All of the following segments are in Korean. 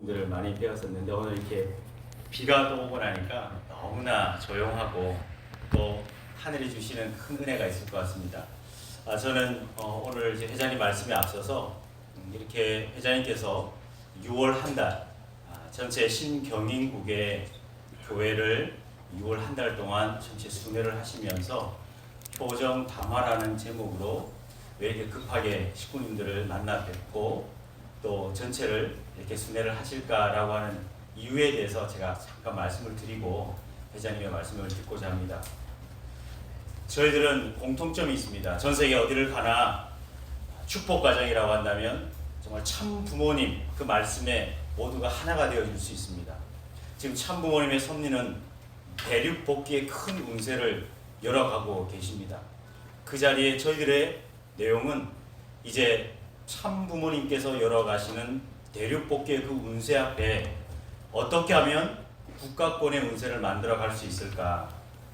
들을 많이 배웠었는데 오늘 이렇게 비가 또 오고 나니까 너무나 조용하고 또 하늘이 주시는 큰 은혜가 있을 것 같습니다. 저는 오늘 이제 회장님 말씀에 앞서서 이렇게 회장님께서 6월 한 달 전체 신경인국의 교회를 6월 한 달 동안 전체 순회를 하시면서 표정 담화라는 제목으로 왜 이렇게 급하게 식구님들을 만나 뵙고 또 전체를 이렇게 순회를 하실까라고 하는 이유에 대해서 제가 잠깐 말씀을 드리고 회장님의 말씀을 듣고자 합니다. 저희들은 공통점이 있습니다. 전 세계 어디를 가나 축복가정이라고 한다면 정말 참 부모님 그 말씀에 모두가 하나가 되어줄 수 있습니다. 지금 참 부모님의 섭리는 대륙 복귀의 큰 운세를 열어가고 계십니다. 그 자리에 저희들의 내용은 이제 참 부모님께서 열어가시는 대륙 복귀의 그 운세 앞에 어떻게 하면 국가권의 운세를 만들어 갈 수 있을까?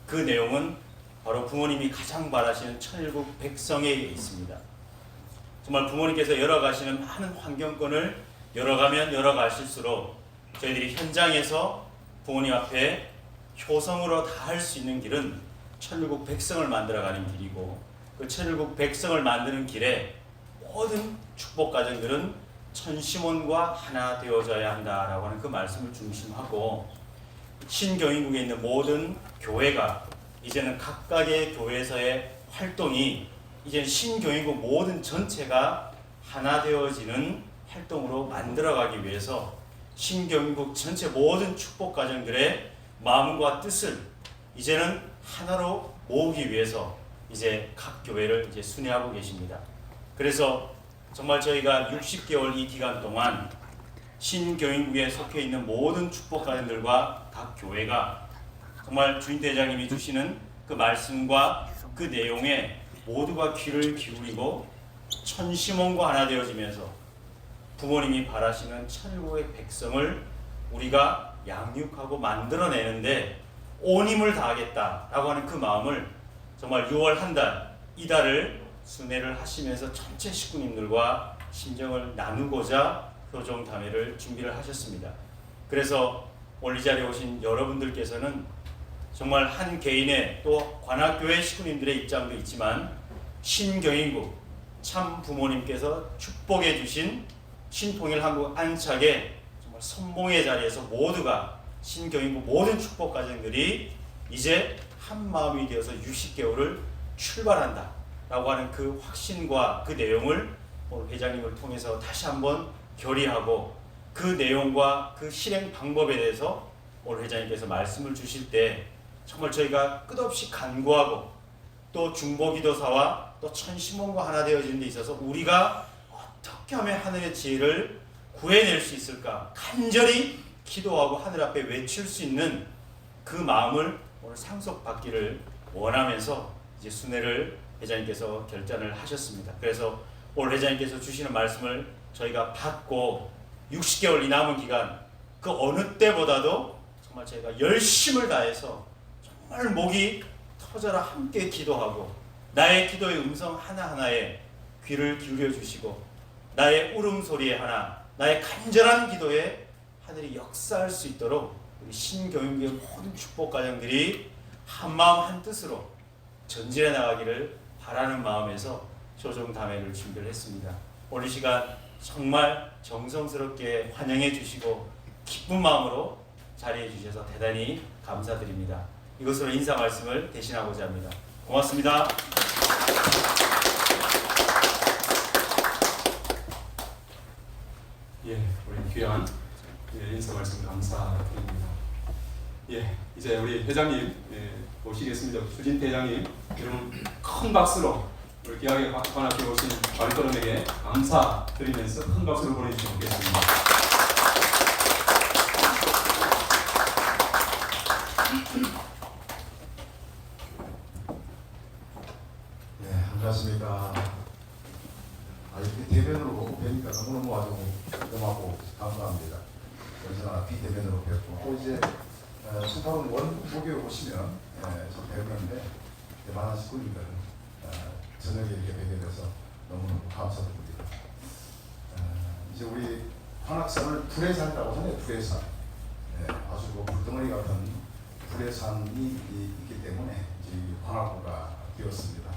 그 내용은 바로 부모님이 가장 바라시는 천일국 백성에 있습니다. 정말 부모님께서 열어가시는 많은 환경권을 열어가면 열어가실수록 저희들이 현장에서 부모님 앞에 효성으로 다할 수 있는 길은 천일국 백성을 만들어가는 길이고 그 천일국 백성을 만드는 길에 모든 축복 가정들은 천시몬과 하나 되어져야 한다라고 하는 그 말씀을 중심하고 신경인국에 있는 모든 교회가 이제는 각각의 교회에서의 활동이 이제 신경인국 모든 전체가 하나 되어지는 활동으로 만들어가기 위해서 신경인국 전체 모든 축복 가정들의 마음과 뜻을 이제는 하나로 모으기 위해서 이제 각 교회를 이제 순회하고 계십니다. 그래서 정말 저희가 60개월 이 기간 동안 신교인국에 속해 있는 모든 축복가정들과 각 교회가 정말 주인대장님이 주시는 그 말씀과 그 내용에 모두가 귀를 기울이고 천시몬과 하나 되어지면서 부모님이 바라시는 천일국의 백성을 우리가 양육하고 만들어내는데 온 힘을 다하겠다라고 하는 그 마음을 정말 6월 한 달, 이달을 순회를 하시면서 전체 식구님들과 심정을 나누고자 표정담회를 준비를 하셨습니다. 그래서 오늘 이 자리에 오신 여러분들께서는 정말 한 개인의 또 관악교회 식구님들의 입장도 있지만 신경인국 참 부모님께서 축복해 주신 신통일 한국 안착의 정말 선봉의 자리에서 모두가 신경인국 모든 축복 가정들이 이제 한 마음이 되어서 60개월을 출발한다 라고 하는 그 확신과 그 내용을 오늘 회장님을 통해서 다시 한번 결의하고 그 내용과 그 실행 방법에 대해서 오늘 회장님께서 말씀을 주실 때 정말 저희가 끝없이 간구하고 또 중보기도사와 또 천시몬과 하나 되어지는 데 있어서 우리가 어떻게 하면 하늘의 지혜를 구해낼 수 있을까 간절히 기도하고 하늘 앞에 외칠 수 있는 그 마음을 오늘 상속받기를 원하면서 이제 순회를 회장님께서 결단을 하셨습니다. 그래서 오늘 회장님께서 주시는 말씀을 저희가 받고 60개월 이 남은 기간 그 어느 때보다도 정말 저희가 열심을 다해서 정말 목이 터져라 함께 기도하고 나의 기도의 음성 하나하나에 귀를 기울여 주시고 나의 울음소리에 하나 나의 간절한 기도에 하늘이 역사할 수 있도록 우리 신경인국의 모든 축복 가정들이 한 마음 한 뜻으로 전진해 나가기를 바라는 마음에서 표정담회를 준비를 했습니다. 오늘 이 시간 정말 정성스럽게 환영해 주시고 기쁜 마음으로 자리해 주셔서 대단히 감사드립니다. 이것으로 인사 말씀을 대신하고자 합니다. 고맙습니다. 우리 귀한 인사 말씀 감사드립니다. 이제 우리 회장님 모시겠습니다. 수진 대장님, 여러분 큰 박수로 우리 귀하게 관악에 오신 관리권에게 감사드리면서 큰 박수를 보내주시면 좋겠습니다. 안녕하십니까. 이렇게 대면으로 보고 뵈니까 너무너무 아주 고맙고 감사합니다. 언제나 비대면으로 뵙고 또 이제 수파론 원국에 오시면 좀 뵙는데 많은 식구님들은 저녁에 이렇게 뵙게 돼서 너무너무 감사드립니다. 이제 우리 관악산을 불의 산이라고 하잖아요. 불의 산. 예, 아주 그 불덩어리 같은 불의 산이 있기 때문에 이제 관악구가 되었습니다.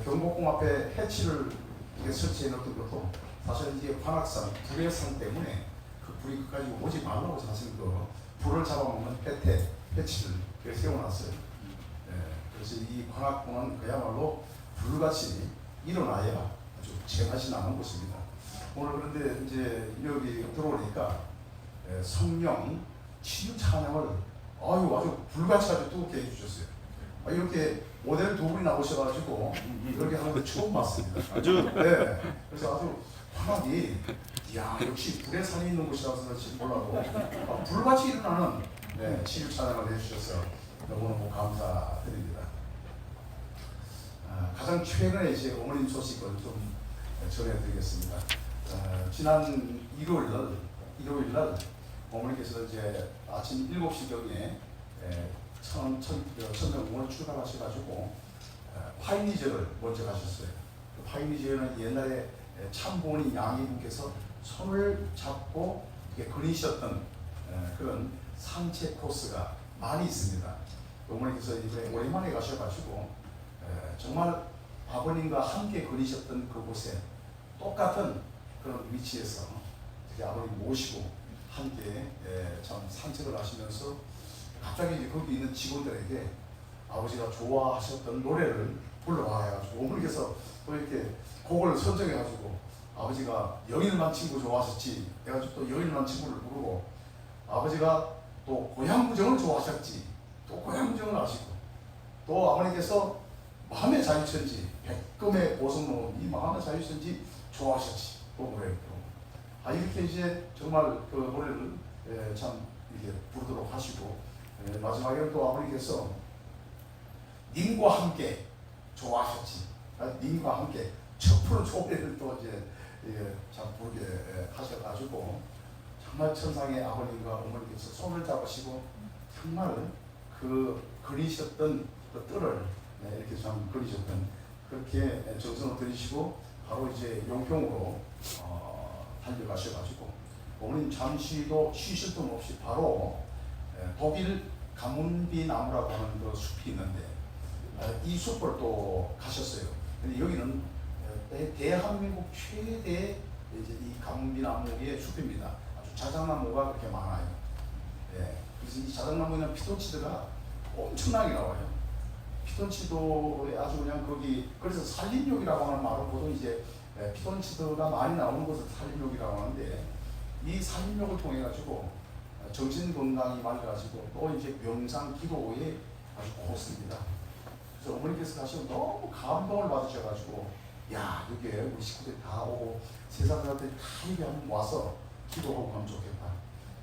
경복궁 앞에 해치를 이렇게 설치해 놓던 것도 사실 이제 관악산 불의 산 때문에 그 불이 끝까지 오지 말라고 사실 그 불을 잡아먹는 해치를 세워놨어요. 예, 그래서 이 관악구는 그야말로 불같이 일어나야 아주 제맛이 나는 곳입니다. 오늘 그런데 이제 여기 들어오니까 성령 치유 찬양을 아주 불같이 아주 뜨겁게 해주셨어요. 이렇게 모델 두 분이 나오셔가지고 이렇게 하는 거 처음 봤습니다. 아주 네, 그래서 아주 화학이 야 역시 불의 산이 있는 곳이라서 그런지 몰라도 불같이 일어나는 치유 찬양을 해주셔서 너무너무 감사드립니다. 가장 최근에 이제 어머님 소식을 좀 전해드리겠습니다. 지난 일요일 날 어머니께서 이제 아침 7시경에 천명궁을 출발하셔가지고 파이니저를 먼저 가셨어요. 그 파이니저는 옛날에 참부모님 양이분께서 손을 잡고 이렇게 그리셨던 그런 산책 코스가 많이 있습니다. 어머니께서 이제 오랜만에 가셔가지고 정말 아버님과 함께 그리셨던 그곳에 똑같은 그런 위치에서 아버님 모시고 함께 참 산책을 하시면서 갑자기 이제 거기 있는 직원들에게 아버지가 좋아하셨던 노래를 불러와 해가지고 어머니께서 또 이렇게 곡을 선정해가지고 아버지가 영일만 친구 좋아하셨지 해가지고 또 영일만 친구를 부르고 아버지가 또 고향무정을 좋아하셨지 또 고향무정을 하시고 또 아버님께서 마음의 자유천지 백금의 보성로 이 마음의 자유천지 좋아하셨지 또 노래를 부르고 이렇게 이제 정말 그 노래를 참 이렇게 부르도록 하시고 마지막에는 또 아버님께서 님과 함께 좋아하셨지 님과 함께 첫 푸른 초배를 또 이제 참 부르게 하셔가지고 정말 천상의 아버님과 어머니께서 손을 잡으시고 정말 그 그리셨던 그 뜰을 이렇게 참 그리셨던 그렇게 정성을 들이시고 바로 이제 용평으로 달려가셔가지고 어머님 잠시도 쉬실 틈 없이 바로 독일 가문비 나무라고 하는 그 숲이 있는데 이 숲을 또 가셨어요. 근데 여기는 대한민국 최대 이제 이 가문비 나무의 숲입니다. 아주 자작나무가 그렇게 많아요. 그래서 이 자작나무에는 피톤치드가 엄청나게 나와요. 피톤치드에 아주 그냥 거기 그래서 산림욕이라고 하는 말은 보통 이제 피톤치드가 많이 나오는 곳을 산림욕이라고 하는데 이 산림욕을 통해 가지고 정신 건강이 맑아지고 또 이제 명상 기도에 아주 고습니다. 그래서 어머니께서 가시고 너무 감동을 받으셔가지고 야 여기에 우리 식구들이 다 오고 세상 사람들이 다 여기 한번 와서 기도하고 가면 좋겠다.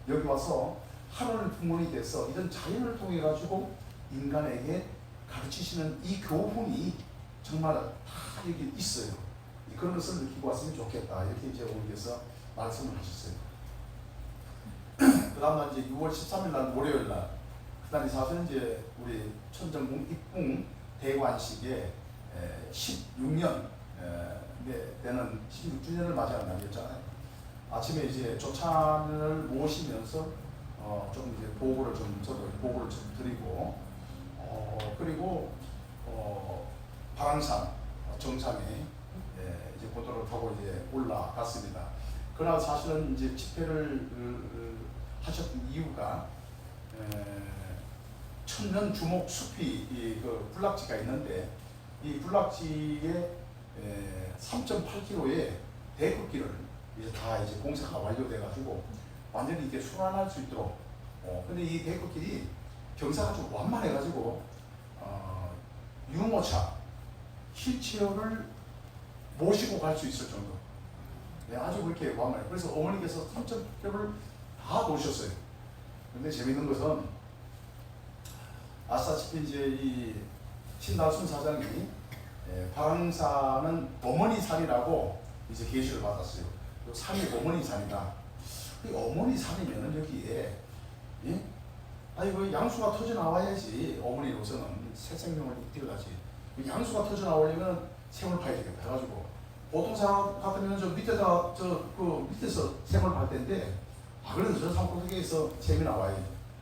여기 와서 하늘 부모님이 돼서 이런 자연을 통해 가지고 인간에게 가르치시는 이 교훈이 정말 다 여기 있어요. 그런 것을 느끼고 왔으면 좋겠다. 이렇게 이제 어머니께서 말씀을 하셨어요. 그 다음날 이제 6월 13일 날 월요일 날 그다음에 사실은 이제 우리 천정궁 입궁 대관식에 16년 되는 16주년을 맞이한 날이었잖아요. 아침에 이제 조찬을 모시면서 좀 이제 보고를 좀 드리고 그리고 발왕산 정상에 이제 고도를 타고 이제 올라갔습니다. 그러나 사실은 이제 집회를 하셨던 이유가 천년 주목 숲이 그 군락지가 있는데 이 군락지에 3.8km의 대극길을 이제 다 이제 공사가 완료돼 가지고 완전히 이게 순환할 수 있도록 근데 이 대극길이 경사가 좀 완만해 가지고 유모차 휠체어를 모시고 갈 수 있을 정도 아주 그렇게 완만해. 그래서 어머니께서 3.8km를 다 도셨어요. 근데 재밌는 것은 아시다시피 이제 이 신달순 사장이 발왕산은 어머니 산이라고 이제 계시를 받았어요. 산이 어머니 산이다. 어머니 산이면 여기에 양수가 터져 나와야지 어머니로서는 새 생명을 이끌어가지. 양수가 터져 나오려면 샘을 파야 되겠다 해가지고 보통 사람 같으면 저 밑에다 그 밑에서 샘을 할 텐데 그래도 저 산꼭대기에서 샘이 나와요.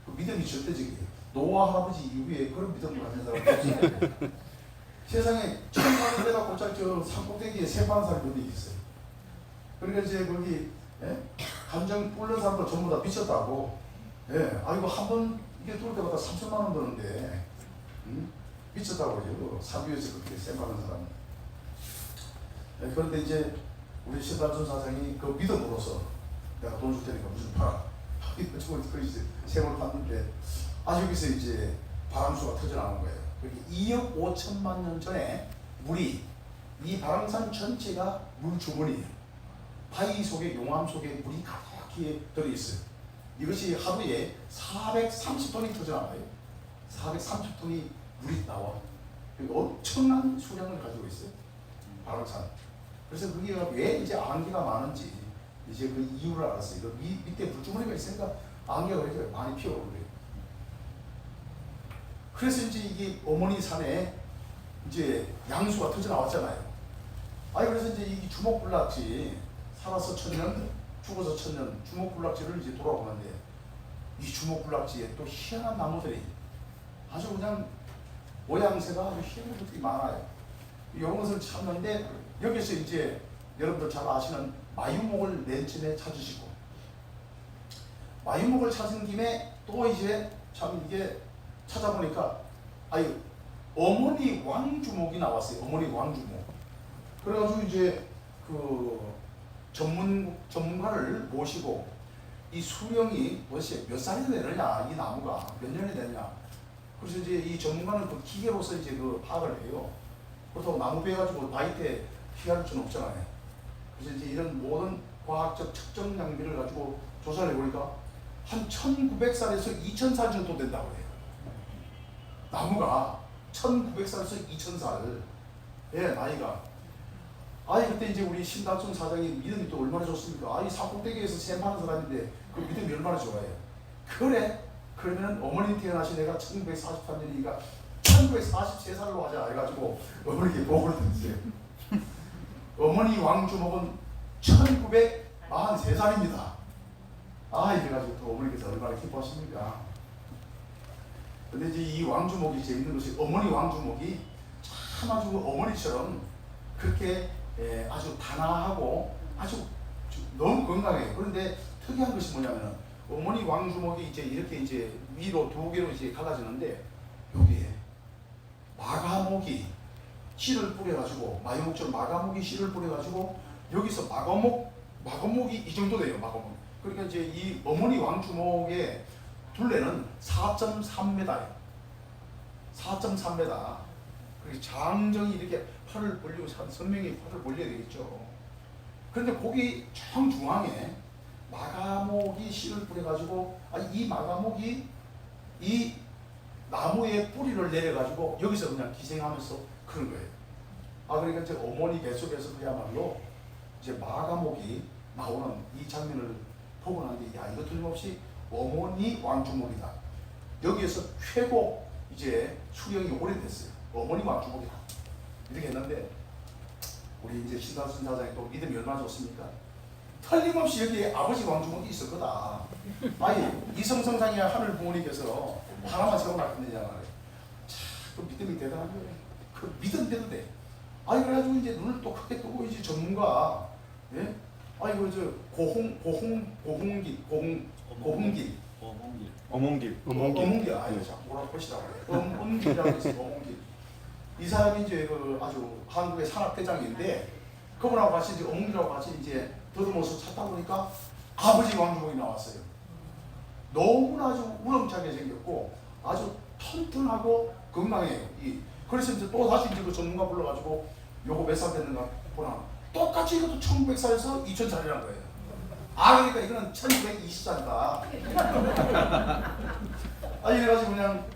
그 믿음이 절대적이에요. 노아 할아버지 이후에 그런 믿음을 가진 사람이 없어요. 세상에 처음 가는 데다 곧잘 저 산꼭대기에 샘 파는 사람이 어디 있어요. 그러니까 이제 거기 감정 뿔는 사람도 전부 다 미쳤다고. 아이고 한 번 이게 돌 때마다 3천만 원 드는데 미쳤다고 그래요. 산 위에서 그렇게 샘 파는 사람은. 그런데 이제 우리 신달순 사장이 그 믿음으로서 내가 돈 줄 테니까 무슨 팔아. 이거 이제 샘을 팠는데 여기서 이제 바람수가 터져나온 거예요. 그렇게 2억 5천만 년 전에 물이 이 바람산 전체가 물 주머니예요. 바위 속에 용암 속에 물이 가득히 들어있어요. 이것이 하루에 430톤이 터져나와요. 430톤이 물이 나와. 엄청난 수량을 가지고 있어요. 바람산. 그래서 거기가 왜 이제 안개가 많은지 이제 그 이유를 알았어요. 그 밑에 물주머니가 있으니까 안개가 이렇게 많이 피어오르는 거예요. 그래서 이제 이게 어머니 산에 이제 양수가 터져 나왔잖아요. 그래서 이제 이 주먹불낙지 살아서 1000년, 죽어서 1000년 주먹불낙지를 이제 돌아보는데 이 주먹불낙지에 또 희한한 나무들이 아주 그냥 모양새가 아주 희한한 것들이 많아요. 이런 것을 찾는데 여기서 이제 여러분들 잘 아시는 마유목을 맨 처음에 찾으시고 마유목을 찾은 김에 또 이제 참 이게 찾아보니까 어머니 왕주목이 나왔어요. 어머니 왕주목. 그래가지고 이제 그 전문가를 모시고 이 수령이 도대체 몇 살이 되느냐, 이 나무가 몇 년이 되느냐. 그래서 이제 이 전문가는 그 기계로서 이제 그 파악을 해요. 그렇다고 나무 베가지고 나이테 피할 수는 없잖아요. 그래서 이제 이런 모든 과학적 측정 장비를 가지고 조사를 해보니까 한 1900살에서 2000살 정도 된다고 해요. 나무가 1900살에서 2000살 나이가. 그때 이제 우리 신달순 사장이 믿음이 또 얼마나 좋습니까? 이 산꼭대기에서 샘 파는 사람인데 그 믿음이 얼마나 좋아요. 그래? 그러면 어머니 태어나신 애가 1943년이니까 1943살로 하자 해가지고 어머니께 복을 던지세요. 어머니 왕주목은 1943살입니다. 이래가지고 또 어머니께서 얼마나 기뻐하십니까? 근데 이제 이 왕주목이 재밌는 것이 어머니 왕주목이 참 아주 어머니처럼 그렇게 아주 단아하고 아주 너무 건강해요. 그런데 특이한 것이 뭐냐면 어머니 왕주목이 이제 이렇게 이제 위로 두 개로 이제 갈라지는데 여기에 마가목이 씨를 뿌려가지고 마유목처럼 마가목이 씨를 뿌려가지고 여기서 마가목이 이 정도 돼요. 마가목. 그러니까 이제 이 어머니 왕주목의 둘레는 4.3m예요. 4.3m. 그렇게 장정이 이렇게 팔을 벌리고 선명히 팔을 벌려야 되겠죠. 그런데 거기 정중앙에 마가목이 씨를 뿌려가지고 이 마가목이 이 나무의 뿌리를 내려가지고 여기서 그냥 기생하면서 그런 거예요. 그러니까 이제 어머니 뱃속에서 그야말로 이제 마가목이 나오는 이 장면을 보고 나는데 이거 틀림없이 어머니 왕주목이다. 여기에서 최고 이제 수령이 오래됐어요. 어머니 왕주목이다. 이렇게 했는데 우리 이제 신달순 사장이 또 믿음이 얼마나 좋습니까? 틀림없이 여기에 아버지 왕주목이 있을 거다. 이성성상이야 하늘 부모님께서 하나만 세워날 건데냐 말이에요. 그 믿음이 대단한 거예요. 그 믿음대로 돼. 그래가지고 이제 눈을 또 크게 뜨고 이제 전문가, 저 어몽길. 자꾸 뭐라고 보시라고 그래요. 어몽길이라고 했어요. 어몽길. 이 사람이 이제 그 아주 한국의 산악대장인데 그분하고 같이 이제 어몽길하고 같이 이제 더듬어서 찾다 보니까 아버지 왕주목이 나왔어요. 너무나 아주 우렁차게 생겼고 아주 튼튼하고 건강해요. 그래서 이제 또 다시 이제 그 전문가 불러가지고 요거 몇 살 됐는가 보나 똑같이 이것도 1900살에서 2000살이라는 거예요. 그러니까 이거는 1920살이다. 이래가지고 그냥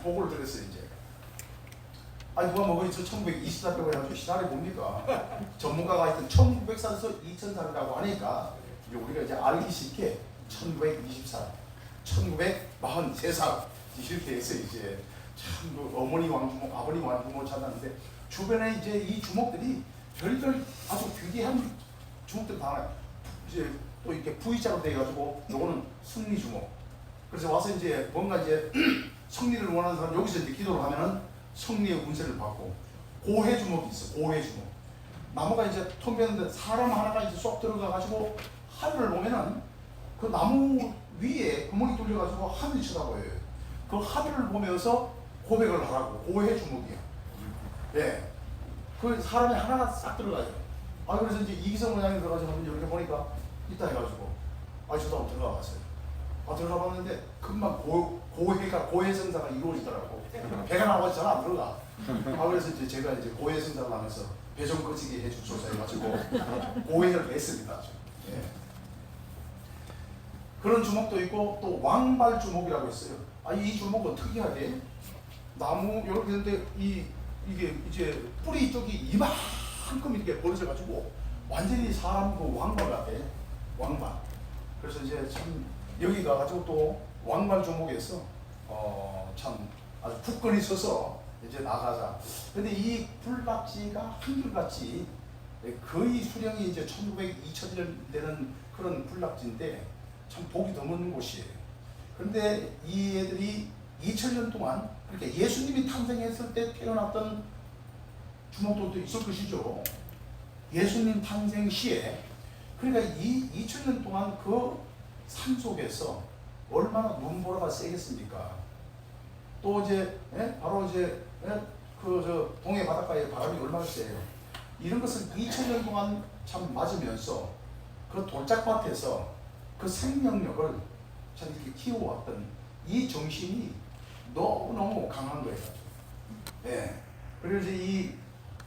보고를 드렸어요. 이제 누가 먹으니 저 1920살이라고 해가지고 시나리 뭡니까? 전문가가 하여튼 1900살에서 2000살이라고 하니까 우리가 이제 알기 쉽게 1920살, 1943살 이렇게 해서 이제 참 어머니 왕주목, 아버님 왕주목을 찾았는데 주변에 이제 이 주목들이 별별 아주 귀한 주먹들 다 하나요. 이제 또 이렇게 V자로 돼가지고 요거는 승리 주먹. 그래서 와서 이제 뭔가 이제 승리를 원하는 사람 여기서 이제 기도를 하면은 승리의 운세를 받고 고해 주먹이 있어. 고해 주먹. 나무가 이제 텅 비었는데 사람 하나가 이제 쏙 들어가가지고 하늘을 보면은 그 나무 위에 구멍이 뚫려가지고 하늘이 쳐다보여요. 그 하늘을 보면서 고백을 하라고. 고해 주먹이야. 예. 그 사람이 하나가 싹 들어가요. 아 그래서 이제 이기성 원장이 들어가서 한번 이렇게 보니까 있다 해가지고 저도 한번 들어가 봤어요. 들어가 봤는데 금방 고해성사가 이루어지더라고. 배가 나와서 잘 안 들어가. 그래서 이제 제가 이제 고해성사를 하면서 배 좀 꺼지게 해주소서 해가지고 고해를 했습니다. 예. 그런 주먹도 있고 또 왕발 주먹이라고 있어요. 이 주먹은 특이하게 나무 이렇게 했는데 이게 이제 뿌리 쪽이 이만큼 이렇게 벌어져가지고 완전히 사람 그 왕발 같아. 왕발. 그래서 이제 참 여기 가가지고 또 왕발 주먹에서 참 아주 굳건히 서서 이제 나가자. 근데 이 불낙지가 한결같이 거의 수령이 이제 1900, 2000년 되는 그런 불낙지인데 참 보기 드문 곳이에요. 그런데 이 애들이 2000년 동안 그렇게 예수님이 탄생했을 때 태어났던 주먹들도 있을 것이죠. 예수님 탄생 시에. 그러니까 이 2000년 동안 그 산속에서 얼마나 눈보라가 세겠습니까? 또 이제 바로 이제 그 동해 바닷가에 바람이 얼마나 세요. 이런 것을 2000년 동안 참 맞으면서 그 돌짝밭에서 그 생명력을 참 이렇게 키워왔던 이 정신이 너무너무 강한 거예요. 예. 그리고 이제 이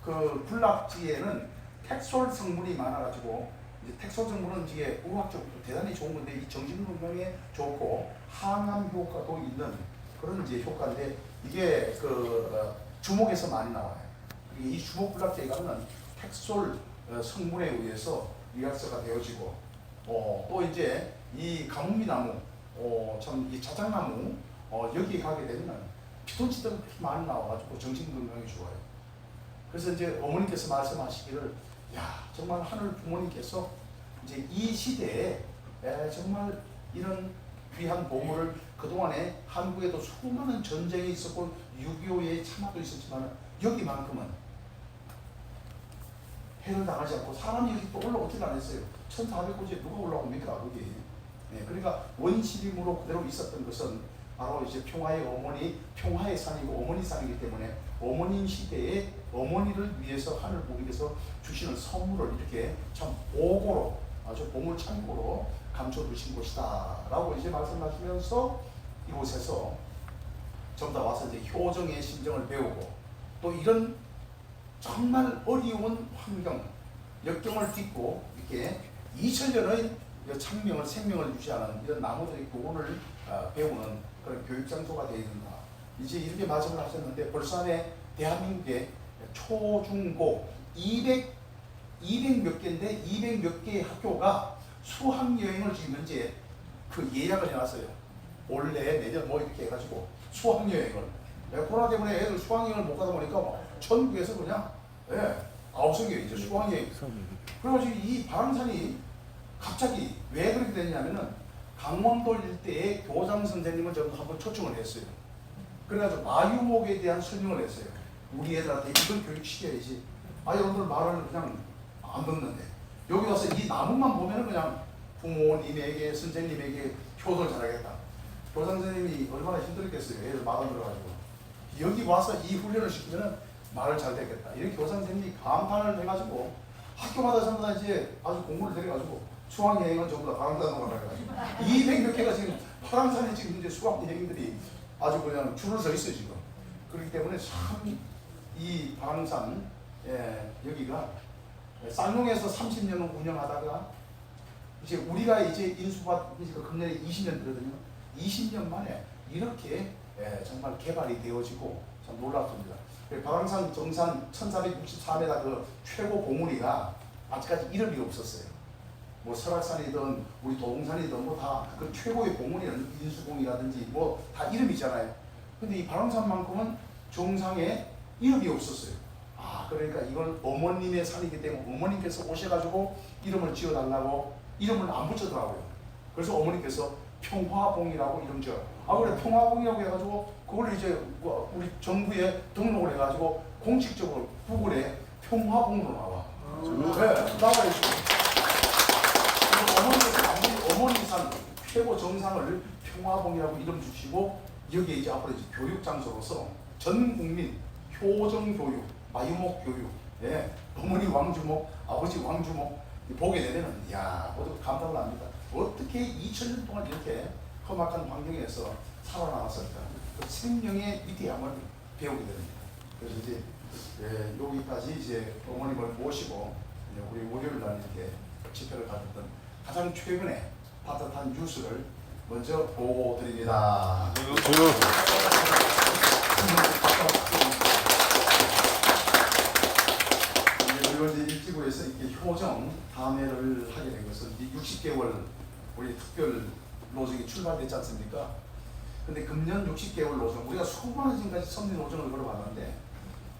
그 불낙지에는 텍솔 성분이 많아가지고 이제 텍솔 성분은 이게 의학적으로 대단히 좋은 건데 이 정신 건강에 좋고 항암 효과도 있는 그런 이제 효과인데 이게 그 주목에서 많이 나와요. 이 주목 불낙지에 가면 텍솔 성분에 의해서 리학서가 되어지고 또 이제 이 가뭄비나무 참 이 자작나무 여기 가게 되면 피톤치드가 그렇게 많이 나와가지고 정신 건강에 좋아요. 그래서 이제 어머니께서 말씀하시기를 정말 하늘 부모님께서 이제 이 시대에 정말 이런 귀한 보물을 그동안에 한국에도 수많은 전쟁이 있었고 6.25의 참화도 있었지만 여기만큼은 해를 당하지 않고 사람이 여기 또 올라오지는 않았어요. 1400고지에 누가 올라옵니까 거기. 그러니까 원시림으로 그대로 있었던 것은 바로 이제 평화의 어머니, 평화의 산이고 어머니 산이기 때문에 어머님 시대에 어머니를 위해서 하늘 부모님께서 주시는 선물을 이렇게 참 보고로 아주 보물 창고로 감춰두신 곳이다 라고 이제 말씀하시면서 이곳에서 전부 다 와서 이제 효정의 심정을 배우고 또 이런 정말 어려운 환경, 역경을 딛고 이렇게 2000년의 창명을, 생명을 유지하는 이런 나무들의 교훈을 배우는 그런 교육장소가 되어야 된다. 이제 이렇게 말씀을 하셨는데 벌써 안에 대한민국의 초, 중, 고 200 몇 개인데 200 몇 개의 학교가 수학여행을 지금 현재 그 예약을 해놨어요. 올해 내년 뭐 이렇게 해가지고 수학여행을. 코로나 때문에 애들 수학여행을 못 가다 보니까 전국에서 그냥 9성에 이제 수학여행. 그래가지고 이 바람산이 갑자기 왜 그렇게 됐냐면은 강원도 일대의 교장 선생님을 저도 한번 초청을 했어요. 그래가지고 마유목에 대한 설명을 했어요. 우리 애들한테 이걸 교육시켜야지. 여러분들 말을 그냥 안 듣는데 여기 와서 이 나무만 보면은 그냥 부모님에게 선생님에게 효도를 잘하겠다. 교장 선생님이 얼마나 힘들겠어요. 애들 말 안 들어가지고 여기 와서 이 훈련을 시키면은 말을 잘 되겠다. 이렇게 교장 선생님이 감탄을 해가지고 학교마다 전부 다 이제 아주 공부를 들여가지고 수학여행은 전부 다 바람산으로 가가지고 200 몇 개가 지금 바람산에 지금 이제 수학여행들이 아주 그냥 줄을 서 있어요 지금. 그렇기 때문에 참 이 바람산 여기가 쌍용에서 30년을 운영하다가 이제 우리가 이제 인수받 금년에 20년 되거든요. 20년 만에 이렇게 정말 개발이 되어지고 참 놀랍습니다. 바람산 정산 1464m 그 최고 봉우리가 아직까지 이름이 없었어요. 뭐 설악산이든 우리 도봉산이든 뭐 다 그 최고의 봉우리는 인수봉이라든지 뭐 다 이름이 있잖아요. 근데 이 바람산만큼은 정상에 이름이 없었어요. 아, 그러니까 이건 어머님의 산이기 때문에 어머님께서 오셔가지고 이름을 지어달라고 이름을 안 붙였더라고요. 그래서 어머님께서 평화봉이라고 이름 지어. 아, 그래 평화봉이라고 해가지고 그걸 이제 우리 정부에 등록을 해가지고 공식적으로 구글에 평화봉으로 나와. 네, 나와 있죠. 어머니께서 어머니 산 최고 정상을 평화봉이라고 이름 주시고 여기에 이제 앞으로 이제 교육 장소로서 전 국민 효정 교육, 마유목 교육, 예, 어머니 왕주목, 아버지 왕주목 보게 되면은 야 모두 감탄을 합니다. 어떻게 2000년 동안 이렇게 험악한 환경에서 살아남았을까? 그 생명의 위대함을 배우게 됩니다. 그래서 이제 여기까지 이제 어머님을 모시고 우리 월요일 날 이렇게 집회를 가졌던 가장 최근에 따뜻한 뉴스를 먼저 보고드립니다. 우리가 이제 일지구에서 이렇게 효정 감회를 하게 된 것은 60개월 우리 특별 노정이 출발됐지 않습니까? 근데 금년 60개월 노정, 우리가 수많은 지금까지 섭리 노정을 걸어봤는데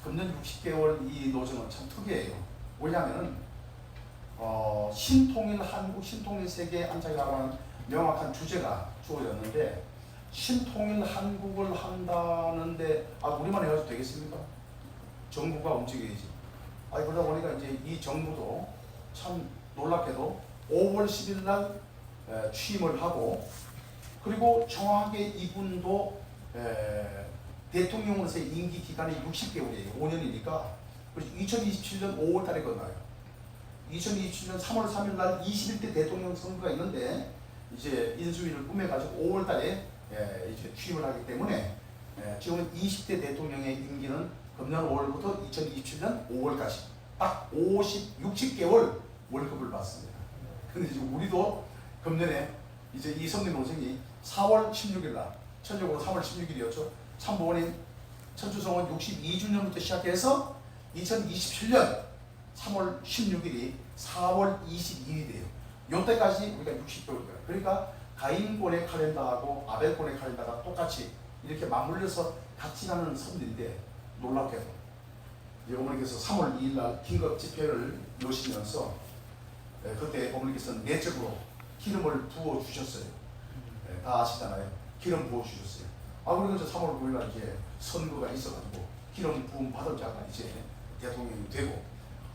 금년 60개월 이 노정은 참 특이해요. 왜냐하면 신통일 한국, 신통일 세계 안착이라고 하는 명확한 주제가 주어졌는데 신통일 한국을 한다는데 우리만 해가지고 되겠습니까? 정부가 움직여야지. 그러다 보니까 이제 이 정부도 참 놀랍게도 5월 10일 날 취임을 하고 그리고 정확하게 이분도 대통령으로서의 임기 기간이 60개월이에요. 5년이니까. 그래서 2027년 5월 달에 끝나요. 2027년 3월 3일 날 21대 대통령 선거가 있는데 이제 인수위를 꾸며가지고 5월 달에 이제 취임을 하기 때문에 지금은 20대 대통령의 임기는 금년 5월부터 2027년 5월까지 딱 60개월 월급을 받습니다. 근데 이제 우리도 금년에 이제 이 섭리 노정이 4월 16일 날, 천적으로 3월 16일이었죠. 참부모님 천주성은 62주년부터 시작해서 2027년 3월 16일이 4월 22일이 돼요. 요때까지 우리가 60개월이에요. 그러니까 가인권의 칼렌더하고 아벨권의 칼렌더가 똑같이 이렇게 맞물려서 같이 가는 섭리인데 놀랍게도 어머니께서 3월 2일 날 긴급 집회를 여시면서 그때 어머니께서는 내적으로 기름을 부어 주셨어요. 다 아시잖아요. 기름 부어 주셨어요. 그리고 이제 3월 9일 날 이제 선거가 있어가지고 기름 부음 받은 자가 이제 대통령이 되고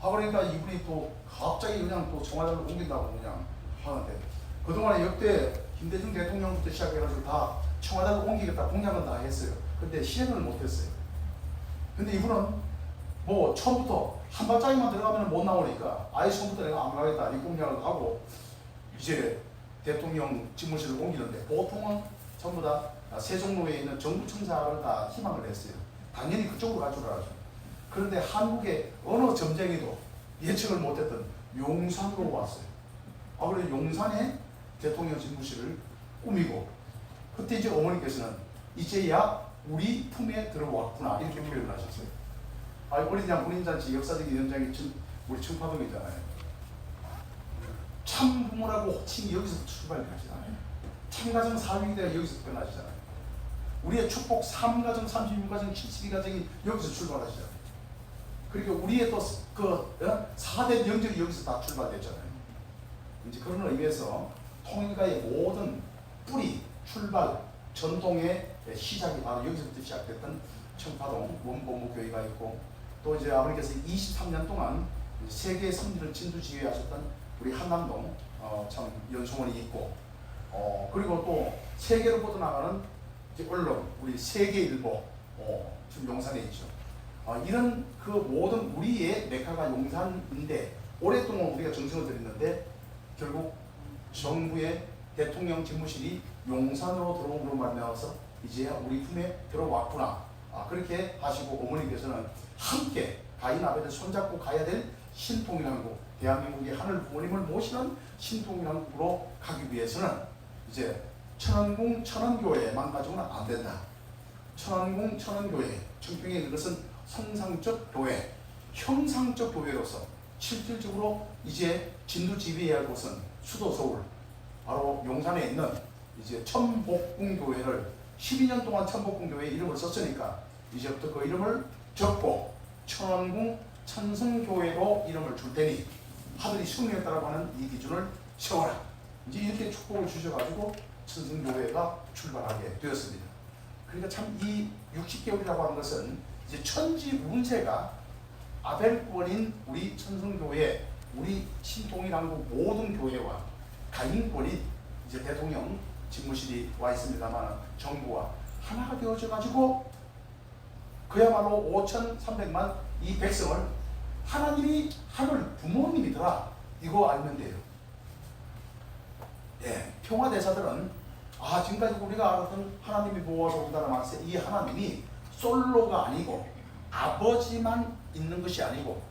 그러니까 이분이 또 갑자기 그냥 또 청와대를 옮긴다고 그냥 하는데 그동안에 역대 김대중 대통령부터 시작해가지고 다 청와대를 옮기겠다 공약은 다 했어요. 근데 실행을 못했어요. 근데 이분은 뭐 처음부터 한 발짝이만 들어가면 못 나오니까 아예 처음부터 내가 안 가겠다 이 공약을 하고 이제 대통령 집무실을 옮기는데 보통은 전부 다 세종로에 있는 정부청사를 다 희망을 했어요. 당연히 그쪽으로 갈 줄 알았죠. 그런데 한국의 어느 점쟁이도 예측을 못했던 용산으로 왔어요. 그래서 용산에 대통령 집무실을 꾸미고 그때 이제 어머니께서는 이제야 우리 품에 들어왔구나 이렇게 표현을 하셨어요. 어린양 군인잔치 역사적인 현장이 우리 청파동이잖아요. 참 부모라고 호칭이 여기서 출발하시잖아요. 참가정 4위대가 여기서 끝나시잖아요. 우리의 축복 3가정, 36가정, 72가정이 여기서 출발하시잖아요. 그리고 우리의 또 4대 명절이 여기서 다 출발됐잖아요. 이제 그런 의미에서 통일가의 모든 뿌리, 출발, 전통의 시작이 바로 여기서부터 시작됐던 청파동 원본무교회가 있고 또 이제 아버님께서 23년 동안 세계 섭리를 진두지휘하셨던 우리 한남동 참 연수원이 있고 그리고 또 세계로 뻗어나가는 이제 언론 우리 세계일보 지금 용산에 있죠. 이런 그 모든 우리의 메카가 용산인데 오랫동안 우리가 정성을 들였는데 결국 정부의 대통령 집무실이 용산으로 들어옴으로 말미암아서 이제야 우리 품에 들어왔구나. 그렇게 하시고 어머니께서는 함께 가인 아벨을 손잡고 가야 될 신통일한국 대한민국의 하늘 부모님을 모시는 신통일한국으로 가기 위해서는 이제 천안궁 천안교회만 가지고는 안 된다. 천안궁 천안교회 청평에 있는 것은 성상적 교회, 형상적 교회로서 실질적으로 이제 진두지휘해야 할 곳은 수도 서울 바로 용산에 있는 이제 천복궁교회를 12년 동안 천복궁교회 이름을 썼으니까 이제부터 그 이름을 접고 천원궁 천성교회로 이름을 줄 테니 하늘이 승리했다라고 하는 이 기준을 세워라. 이제 이렇게 축복을 주셔가지고 천성교회가 출발하게 되었습니다. 그러니까 참 이 60개월이라고 하는 것은 이제 천지 운세가 아벨권인 우리 천성교회, 우리 신통일한국 모든 교회와 가인권인 이제 대통령 집무실이 와 있습니다만 정부와 하나가 되어져 가지고 그야말로 5,300만 이 백성을 하나님이 하늘 부모님이더라 이거 알면 돼요. 예, 평화대사들은 지금까지 우리가 알았던 하나님이 보호하셔 온다는 말씀, 이 하나님이 솔로가 아니고 아버지만 있는 것이 아니고,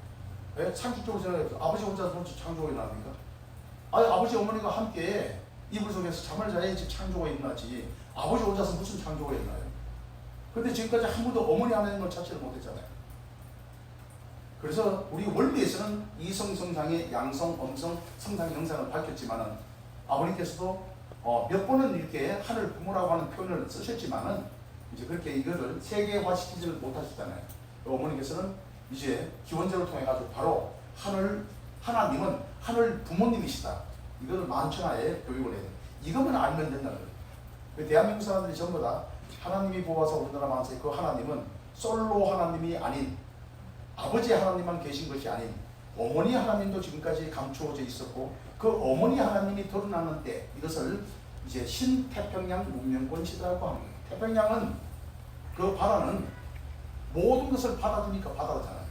예? 상식적으로 생각해서 아버지 혼자 창조가 일어납니까? 아버지 어머니가 함께 이불 속에서 잠을 자야지 창조가 일어나지, 아버지 혼자서 무슨 창조가 일어나요? 근데 지금까지 한 번도 어머니 하나님을 찾지를 못했잖아요. 그래서 우리 원리에서는 이성 성상의 양성, 음성, 성상의 형상을 밝혔지만은 아버님께서도 몇 번은 이렇게 하늘 부모라고 하는 표현을 쓰셨지만은 이제 그렇게 이거를 세계화시키지를 못하셨잖아요. 어머니께서는 이제 기원절을 통해 가지고 바로 하나님은 하늘 부모님이시다. 이거를 만천하에 교육을 해야 돼요. 이것만 알면 된다는 거예요. 대한민국 사람들이 전부 다 하나님이 보아서 우리나라 만세, 그 하나님은 솔로 하나님이 아닌 아버지 하나님만 계신 것이 아닌 어머니 하나님도 지금까지 감추어져 있었고, 그 어머니 하나님이 드러나는 때 이것을 이제 신태평양 문명권 시대라고 합니다. 태평양은 그 바다는 모든 것을 받아주니까 바다잖아요.